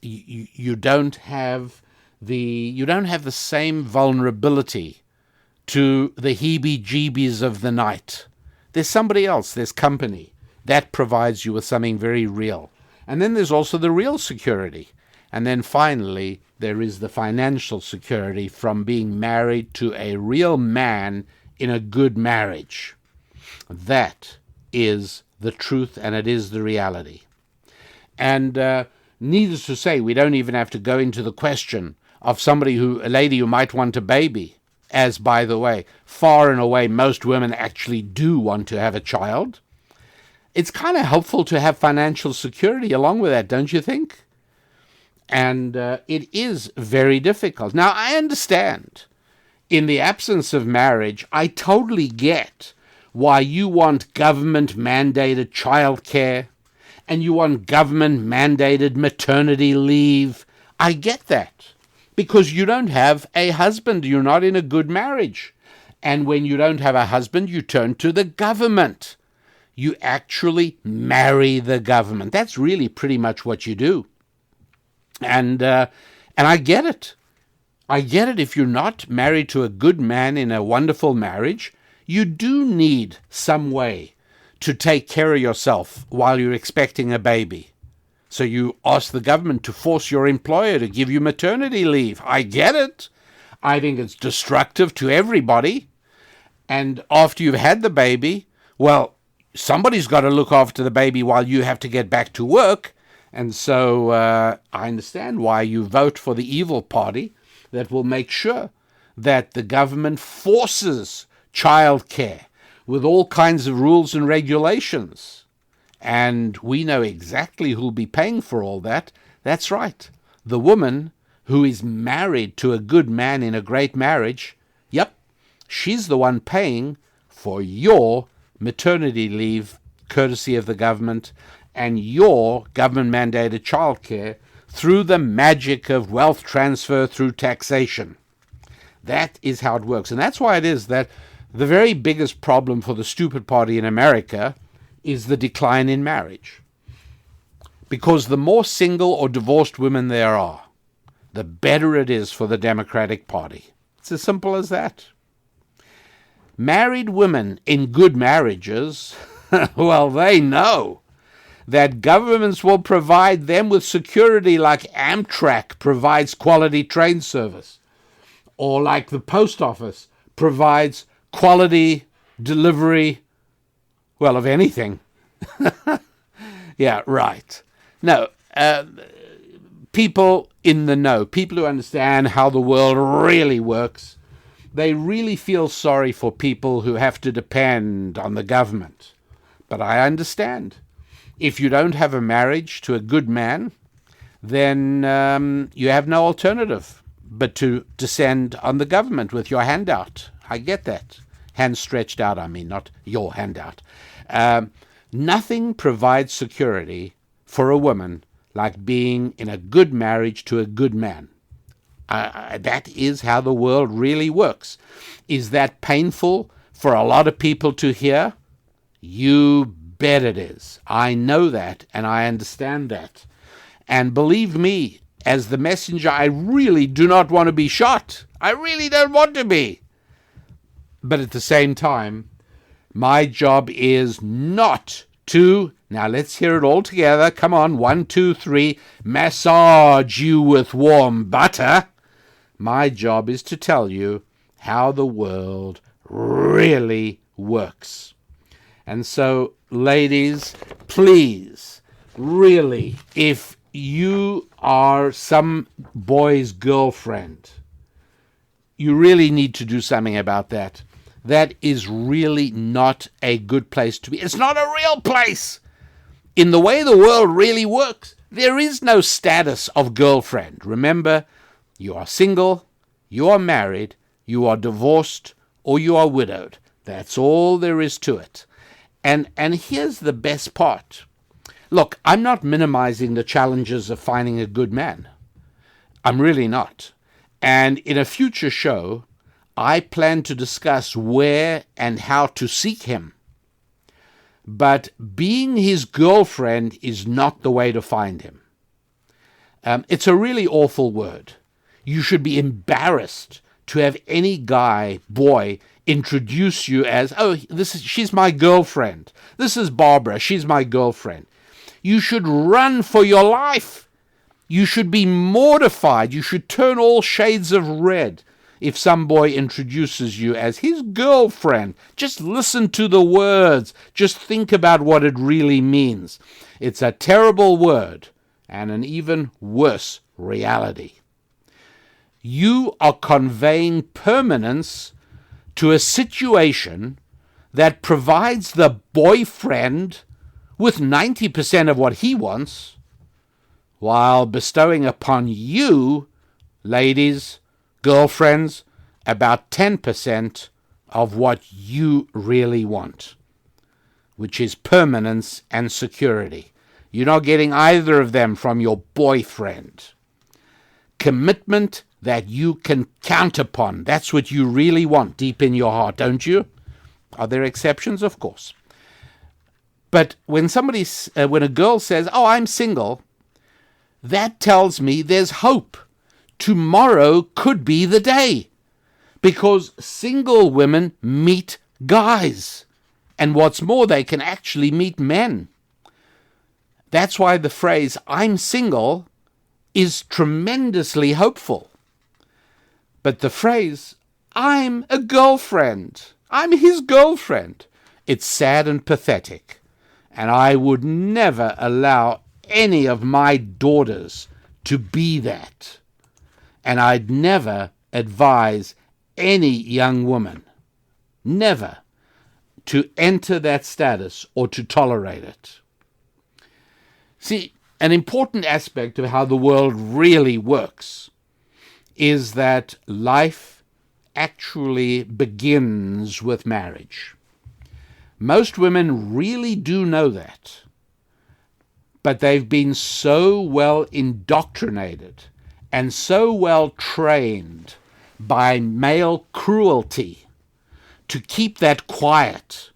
you don't have the same vulnerability to the heebie-jeebies of the night. There's somebody else, there's company. That provides you with something very real. And then there's also the real security. And then finally, there is the financial security from being married to a real man in a good marriage. That is the truth, and it is the reality. And needless to say, we don't even have to go into the question of a lady who might want a baby, as, by the way, far and away most women actually do want to have a child. It's kind of helpful to have financial security along with that, don't you think? And it is very difficult. Now, I understand, in the absence of marriage, I totally get why you want government-mandated childcare and you want government-mandated maternity leave. I get that, because you don't have a husband. You're not in a good marriage. And when you don't have a husband, you turn to the government. You actually marry the government. That's really pretty much what you do. And I get it. I get it. If you're not married to a good man in a wonderful marriage, you do need some way to take care of yourself while you're expecting a baby. So you ask the government to force your employer to give you maternity leave. I get it. I think it's destructive to everybody. And after you've had the baby, well, somebody's got to look after the baby while you have to get back to work. And so I understand why you vote for the evil party that will make sure that the government forces childcare with all kinds of rules and regulations. And we know exactly who'll be paying for all that. That's right. The woman who is married to a good man in a great marriage, yep, she's the one paying for your maternity leave, courtesy of the government, and your government-mandated childcare through the magic of wealth transfer through taxation. That is how it works. And that's why it is that the very biggest problem for the stupid party in America is the decline in marriage. Because the more single or divorced women there are, the better it is for the Democratic Party. It's as simple as that. Married women in good marriages, well, they know that governments will provide them with security like Amtrak provides quality train service, or like the post office provides quality delivery, well, of anything. Yeah, right. No, people in the know, people who understand how the world really works, they really feel sorry for people who have to depend on the government. But I understand. If you don't have a marriage to a good man, then you have no alternative but to descend on the government with your handout. I get that. Hand stretched out, I mean, not your handout. Nothing provides security for a woman like being in a good marriage to a good man. That is how the world really works. Is that painful for a lot of people to hear? You bet it is. I know that, and I understand that. And believe me, as the messenger, I really do not want to be shot. I really don't want to be. But at the same time, my job is not to, now let's hear it all together. Come on, 1, 2, 3, massage you with warm butter. My job is to tell you how the world really works. And so, ladies, please, really, if you are some boy's girlfriend, you really need to do something about that. That is really not a good place to be. It's not a real place. In the way the world really works, there is no status of girlfriend. Remember, you are single, you are married, you are divorced, or you are widowed. That's all there is to it. And here's the best part. Look, I'm not minimizing the challenges of finding a good man. I'm really not. And in a future show, I plan to discuss where and how to seek him. But being his girlfriend is not the way to find him. It's a really awful word. You should be embarrassed to have any boy, introduce you as, she's my girlfriend. This is Barbara, she's my girlfriend. You should run for your life. You should be mortified. You should turn all shades of red if some boy introduces you as his girlfriend. Just listen to the words. Just think about what it really means. It's a terrible word and an even worse reality. You are conveying permanence to a situation that provides the boyfriend with 90% of what he wants, while bestowing upon you, ladies, girlfriends, about 10% of what you really want, which is permanence and security. You're not getting either of them from your boyfriend. Commitment that you can count upon. That's what you really want deep in your heart, don't you? Are there exceptions? Of course. But when a girl says, I'm single, that tells me there's hope. Tomorrow could be the day. Because single women meet guys. And what's more, they can actually meet men. That's why the phrase, I'm single, is tremendously hopeful. But the phrase, I'm a girlfriend, I'm his girlfriend, it's sad and pathetic. And I would never allow any of my daughters to be that. And I'd never advise any young woman, never, to enter that status or to tolerate it. See, an important aspect of how the world really works is that life actually begins with marriage. Most women really do know that, but they've been so well indoctrinated and so well trained by male cruelty to keep that quiet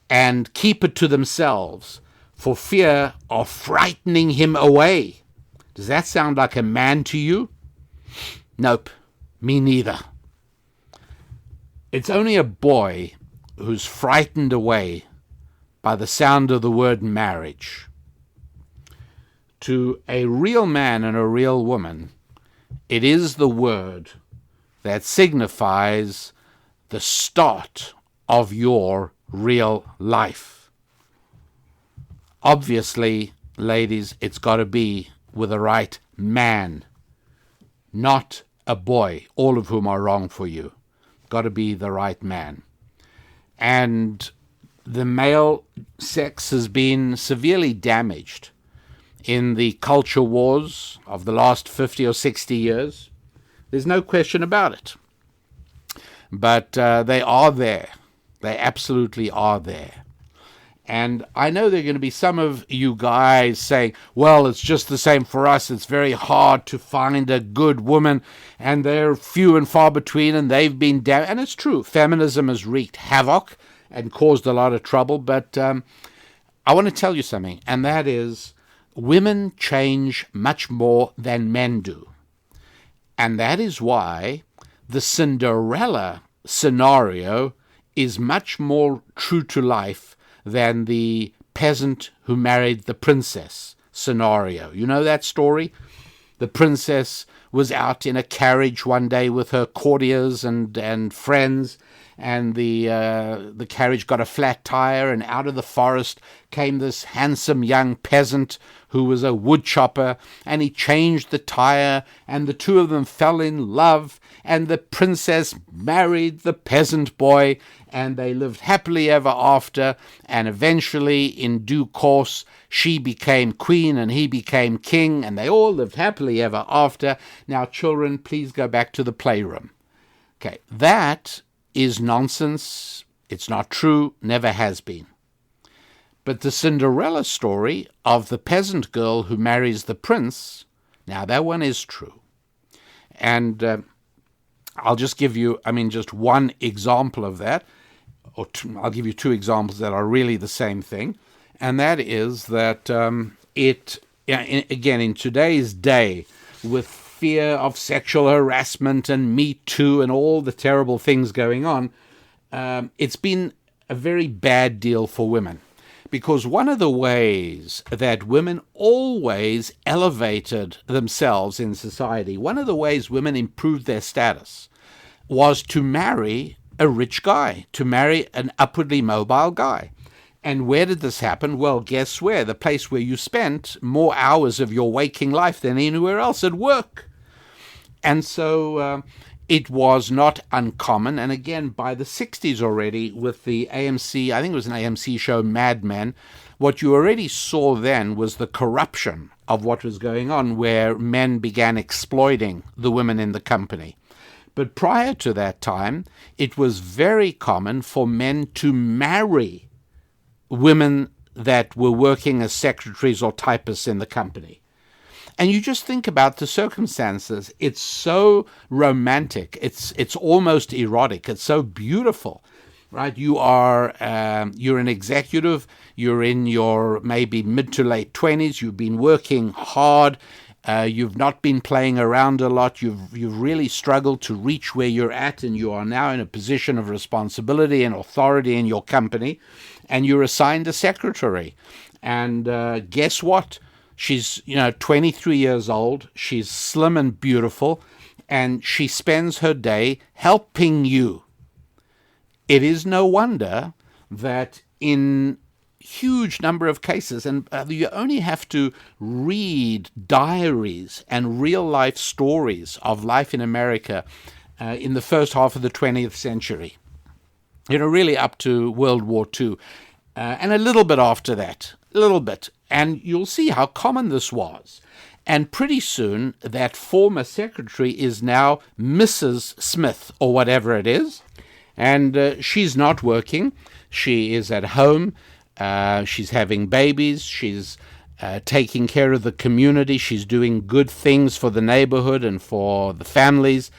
and keep it to themselves for fear of frightening him away. Does that sound like a man to you? Nope, me neither. It's only a boy who's frightened away by the sound of the word marriage. To a real man and a real woman, it is the word that signifies the start of your real life. Obviously, ladies, it's got to be with the right man, not a boy, all of whom are wrong for you. Got to be the right man. And the male sex has been severely damaged in the culture wars of the last 50 or 60 years. There's no question about it. But they are there. They absolutely are there. And I know there are going to be some of you guys saying, well, it's just the same for us. It's very hard to find a good woman, and they're few and far between, and they've been down. And it's true. Feminism has wreaked havoc and caused a lot of trouble. But I want to tell you something, and that is women change much more than men do. And that is why the Cinderella scenario is much more true to life than the peasant who married the princess scenario. You know that story? The princess was out in a carriage one day with her courtiers and friends, and the carriage got a flat tire, and out of the forest came this handsome young peasant who was a wood chopper, and he changed the tire, and the two of them fell in love, and the princess married the peasant boy, and they lived happily ever after, and eventually, in due course, she became queen and he became king, and they all lived happily ever after. Now, children, please go back to the playroom. Okay, that is nonsense. It's not true, never has been. But the Cinderella story of the peasant girl who marries the prince, now that one is true. And I'll just give you, just one example of that, or I'll give you two examples that are really the same thing. And that is that again, in today's day, with fear of sexual harassment and Me Too and all the terrible things going on, it's been a very bad deal for women. Because one of the ways that women always elevated themselves in society, one of the ways women improved their status, was to marry a rich guy, to marry an upwardly mobile guy. And where did this happen? Well, guess where? The place where you spent more hours of your waking life than anywhere else, at work. And so it was not uncommon. And again, by the 60s already, with the AMC, I think it was an AMC show, Mad Men, what you already saw then was the corruption of what was going on, where men began exploiting the women in the company. But prior to that time, it was very common for men to marry women that were working as secretaries or typists in the company. And you just think about the circumstances. It's so romantic. It's almost erotic. It's so beautiful, right? You're an executive. You're in your maybe mid to late 20s. You've been working hard. You've not been playing around a lot. You've really struggled to reach where you're at, and you are now in a position of responsibility and authority in your company, and you're assigned a secretary. And guess what? She's 23 years old. She's slim and beautiful, and she spends her day helping you. It is no wonder that in huge number of cases, and you only have to read diaries and real-life stories of life in America in the first half of the 20th century, really up to World War II, and a little bit after that, and you'll see how common this was. And pretty soon, that former secretary is now Mrs. Smith, or whatever it is, and she's not working. She is at home. She's having babies. She's taking care of the community. She's doing good things for the neighborhood and for the families.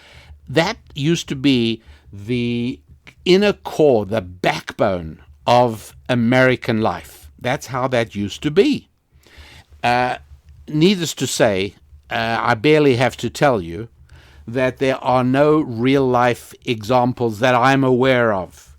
That used to be the inner core, the backbone of American life. That's how that used to be. Needless to say, I barely have to tell you that there are no real-life examples that I'm aware of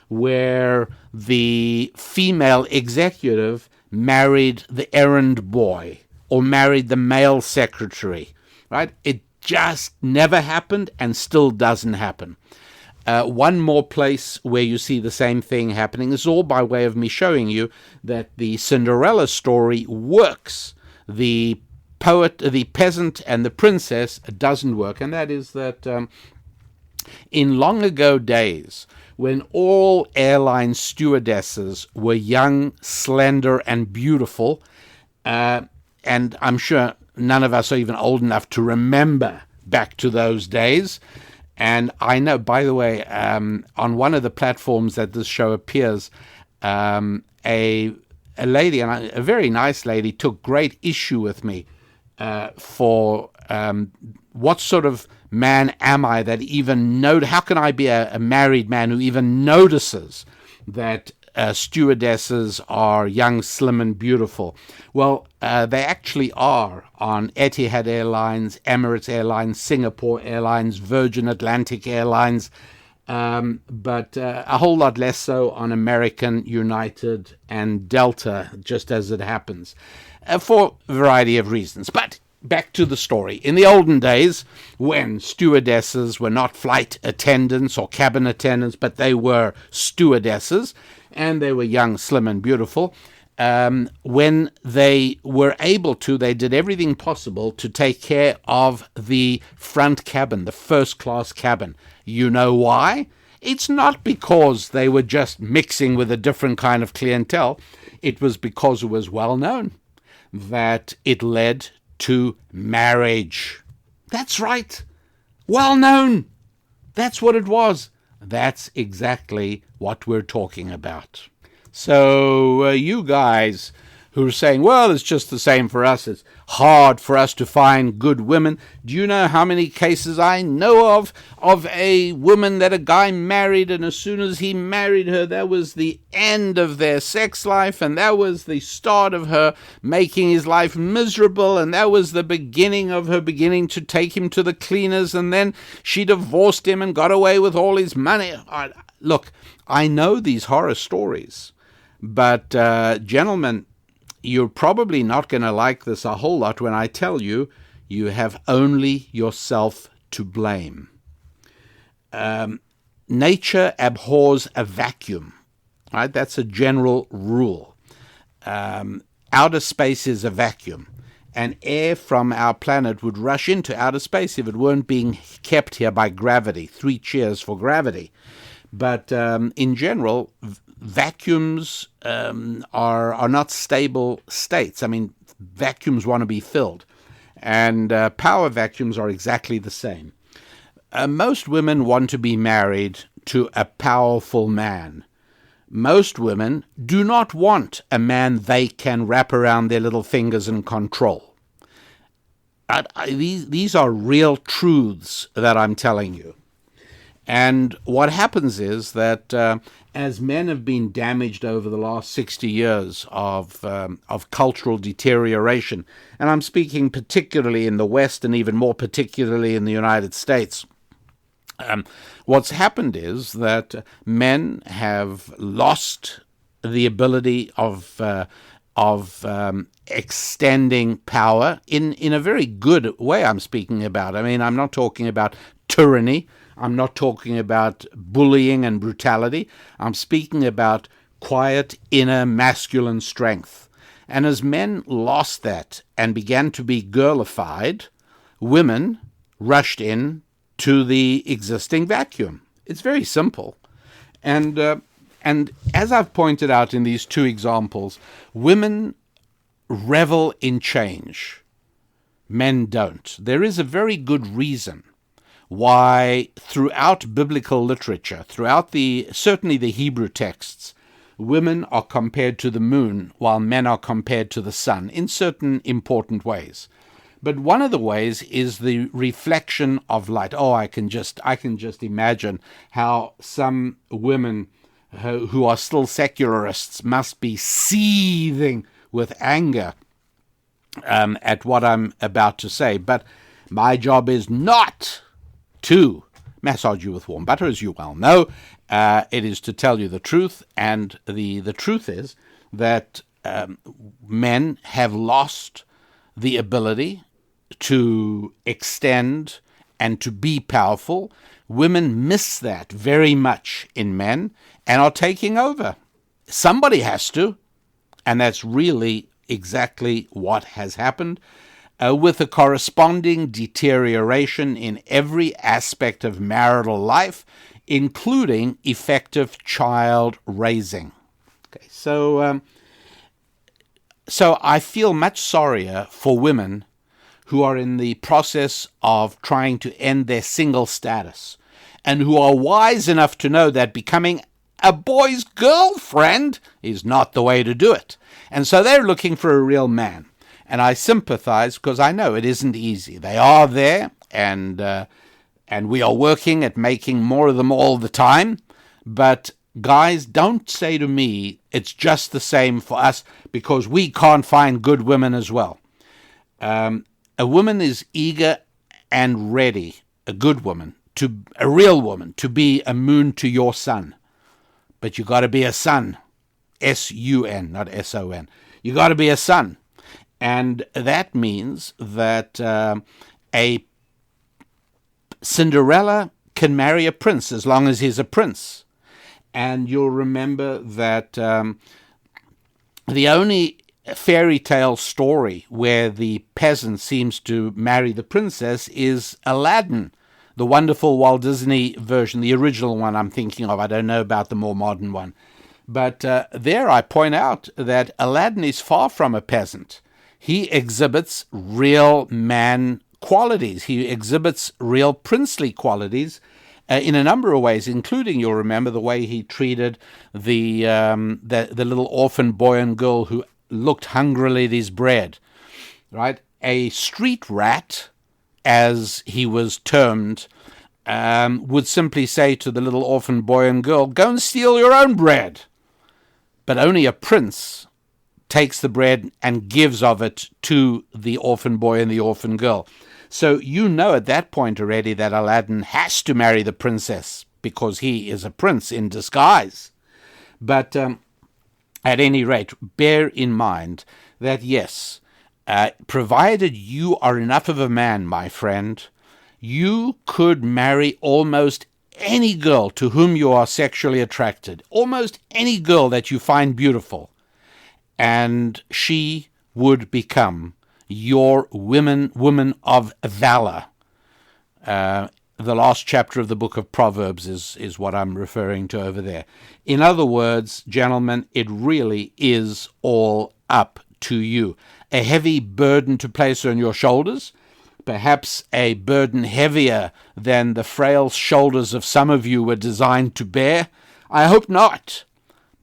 where the female executive married the errand boy or married the male secretary, right? It just never happened and still doesn't happen. One more place where you see the same thing happening, this is all by way of me showing you that the Cinderella story works. The poet, the peasant, and the princess doesn't work, and that is that in long ago days, when all airline stewardesses were young, slender, and beautiful, and I'm sure none of us are even old enough to remember back to those days. And I know, by the way, on one of the platforms that this show appears, a lady, and a very nice lady, took great issue with me for what sort of man am I that even how can I be a married man who even notices that stewardesses are young, slim, and beautiful? Well, they actually are on Etihad Airlines, Emirates Airlines, Singapore Airlines, Virgin Atlantic Airlines, but a whole lot less so on American, United, and Delta, just as it happens, for a variety of reasons. But back to the story. In the olden days, when stewardesses were not flight attendants or cabin attendants, but they were stewardesses, and they were young, slim, and beautiful, when they were able to, they did everything possible to take care of the front cabin, the first-class cabin. You know why? It's not because they were just mixing with a different kind of clientele. It was because it was well known that it led to marriage. That's right. Well known. That's what it was. That's exactly what we're talking about. So you guys who are saying, well, it's just the same for us, it's hard for us to find good women. Do you know how many cases I know of a woman that a guy married, and as soon as he married her, that was the end of their sex life, and that was the start of her making his life miserable, and that was the beginning of her beginning to take him to the cleaners, and then she divorced him and got away with all his money. Look, I know these horror stories, but gentlemen, you're probably not going to like this a whole lot when I tell you, you have only yourself to blame. Nature abhors a vacuum, right? That's a general rule. Outer space is a vacuum, and air from our planet would rush into outer space if it weren't being kept here by gravity. 3 cheers for gravity. But in general, vacuums are not stable states. I mean, vacuums want to be filled, and power vacuums are exactly the same. Most women want to be married to a powerful man. Most women do not want a man they can wrap around their little fingers and control. These are real truths that I'm telling you. And what happens is that as men have been damaged over the last 60 years of cultural deterioration, and I'm speaking particularly in the West and even more particularly in the United States, what's happened is that men have lost the ability of extending power in a very good way. I'm speaking about. I mean, I'm not talking about tyranny. I'm not talking about bullying and brutality. I'm speaking about quiet inner masculine strength. And as men lost that and began to be girlified, women rushed in to the existing vacuum. It's very simple. And as I've pointed out in these two examples, women revel in change. Men don't. There is a very good reason why throughout biblical literature, certainly the Hebrew texts, women are compared to the moon while men are compared to the sun in certain important ways. But one of the ways is the reflection of light. Oh, I can just imagine how some women who are still secularists must be seething with anger at what I'm about to say. But my job is not to massage you with warm butter, as you well know. It is to tell you the truth, and the truth is that men have lost the ability to extend and to be powerful. Women miss that very much in men and are taking over. Somebody has to, and that's really exactly what has happened, with a corresponding deterioration in every aspect of marital life, including effective child raising. Okay, so I feel much sorrier for women who are in the process of trying to end their single status and who are wise enough to know that becoming a boy's girlfriend is not the way to do it. And so they're looking for a real man. And I sympathize because I know it isn't easy. They are there, and we are working at making more of them all the time. But guys, don't say to me it's just the same for us because we can't find good women as well. A woman is eager and ready, a good woman, a real woman, to be a moon to your sun. But you got to be a sun, S-U-N, not S-O-N. You got to be a sun. And that means that a Cinderella can marry a prince as long as he's a prince. And you'll remember that the only fairy tale story where the peasant seems to marry the princess is Aladdin, the wonderful Walt Disney version, the original one I'm thinking of. I don't know about the more modern one. But there I point out that Aladdin is far from a peasant. He exhibits real man qualities. He exhibits real princely qualities in a number of ways, including, you'll remember, the way he treated the little orphan boy and girl who looked hungrily at his bread, right? A street rat, as he was termed, would simply say to the little orphan boy and girl, go and steal your own bread. But only a prince takes the bread and gives of it to the orphan boy and the orphan girl. So you know at that point already that Aladdin has to marry the princess because he is a prince in disguise. But at any rate, bear in mind that yes, provided you are enough of a man, my friend, you could marry almost any girl to whom you are sexually attracted, almost any girl that you find beautiful, and she would become your woman of valor. The last chapter of the book of Proverbs is what I'm referring to over there. In other words, gentlemen, it really is all up to you. A heavy burden to place on your shoulders, perhaps a burden heavier than the frail shoulders of some of you were designed to bear. I hope not,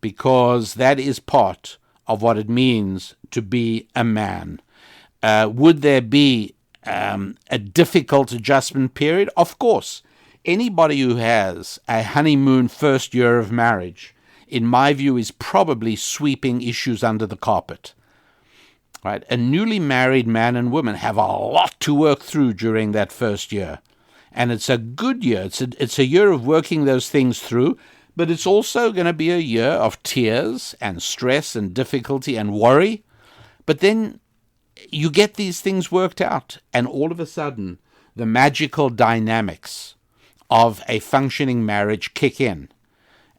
because that is part of what it means to be a man. Would there be a difficult adjustment period? Of course. Anybody who has a honeymoon first year of marriage, in my view, is probably sweeping issues under the carpet. Right? A newly married man and woman have a lot to work through during that first year. And it's a good year. It's a year of working those things through, but it's also going to be a year of tears and stress and difficulty and worry. But then you get these things worked out, and all of a sudden, the magical dynamics of a functioning marriage kick in,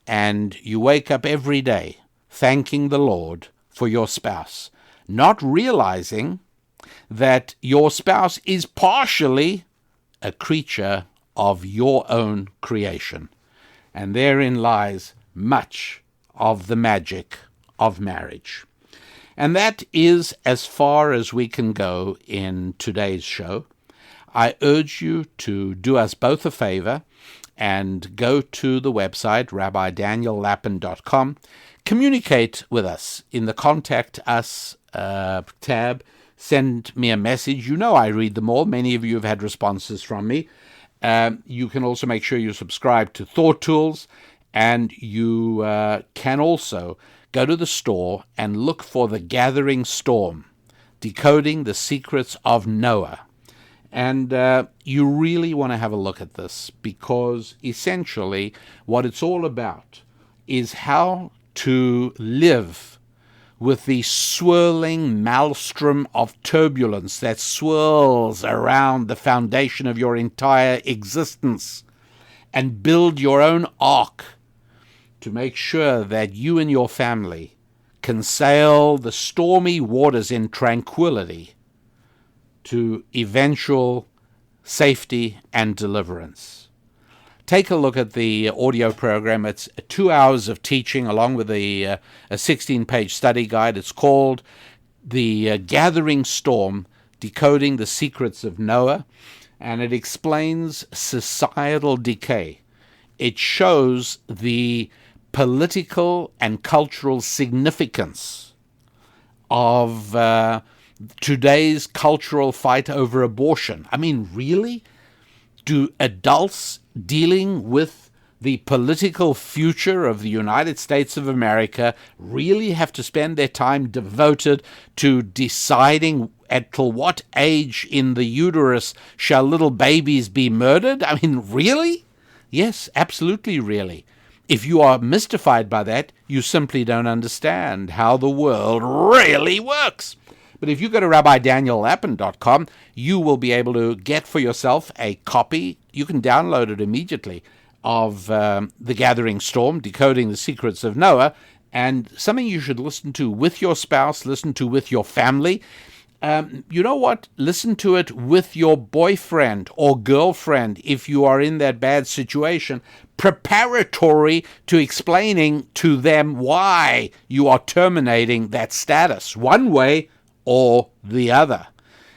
and you wake up every day thanking the Lord for your spouse, not realizing that your spouse is partially a creature of your own creation. And therein lies much of the magic of marriage. And that is as far as we can go in today's show. I urge you to do us both a favor and go to the website, rabbidaniellapin.com. Communicate with us in the Contact Us tab. Send me a message. You know I read them all. Many of you have had responses from me. You can also make sure you subscribe to Thought Tools, and you can also go to the store and look for The Gathering Storm, Decoding the Secrets of Noah. And you really want to have a look at this, because essentially what it's all about is how to live with the swirling maelstrom of turbulence that swirls around the foundation of your entire existence, and build your own ark to make sure that you and your family can sail the stormy waters in tranquility to eventual safety and deliverance. Take a look at the audio program. It's 2 hours of teaching along with a 16-page study guide. It's called The Gathering Storm, Decoding the Secrets of Noah, and it explains societal decay. It shows the political and cultural significance of today's cultural fight over abortion. I mean, really? Do adults dealing with the political future of the United States of America really have to spend their time devoted to deciding until what age in the uterus shall little babies be murdered? I mean, really? Yes, absolutely really. If you are mystified by that, you simply don't understand how the world really works. But if you go to rabbidaniellapin.com, you will be able to get for yourself a copy. You can download it immediately of The Gathering Storm, Decoding the Secrets of Noah, and something you should listen to with your spouse, listen to with your family. You know what? Listen to it with your boyfriend or girlfriend if you are in that bad situation, preparatory to explaining to them why you are terminating that status, one way or the other.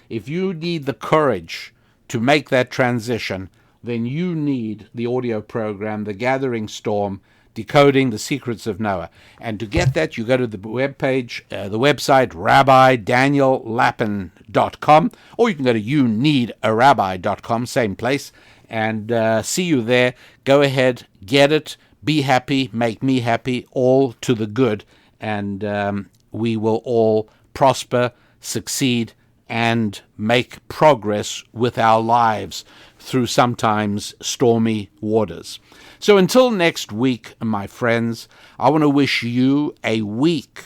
If you need the courage to make that transition, then you need the audio program, The Gathering Storm, Decoding the Secrets of Noah. And to get that, you go to the webpage, the website, rabbidaniellapin.com, or you can go to youneedarabbi.com, same place, and see you there. Go ahead, get it, be happy, make me happy, all to the good, and we will all prosper, succeed, and make progress with our lives through sometimes stormy waters. So until next week, my friends, I want to wish you a week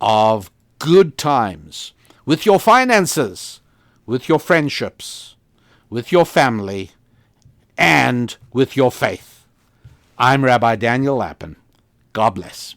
of good times with your finances, with your friendships, with your family, and with your faith. I'm Rabbi Daniel Lapin. God bless.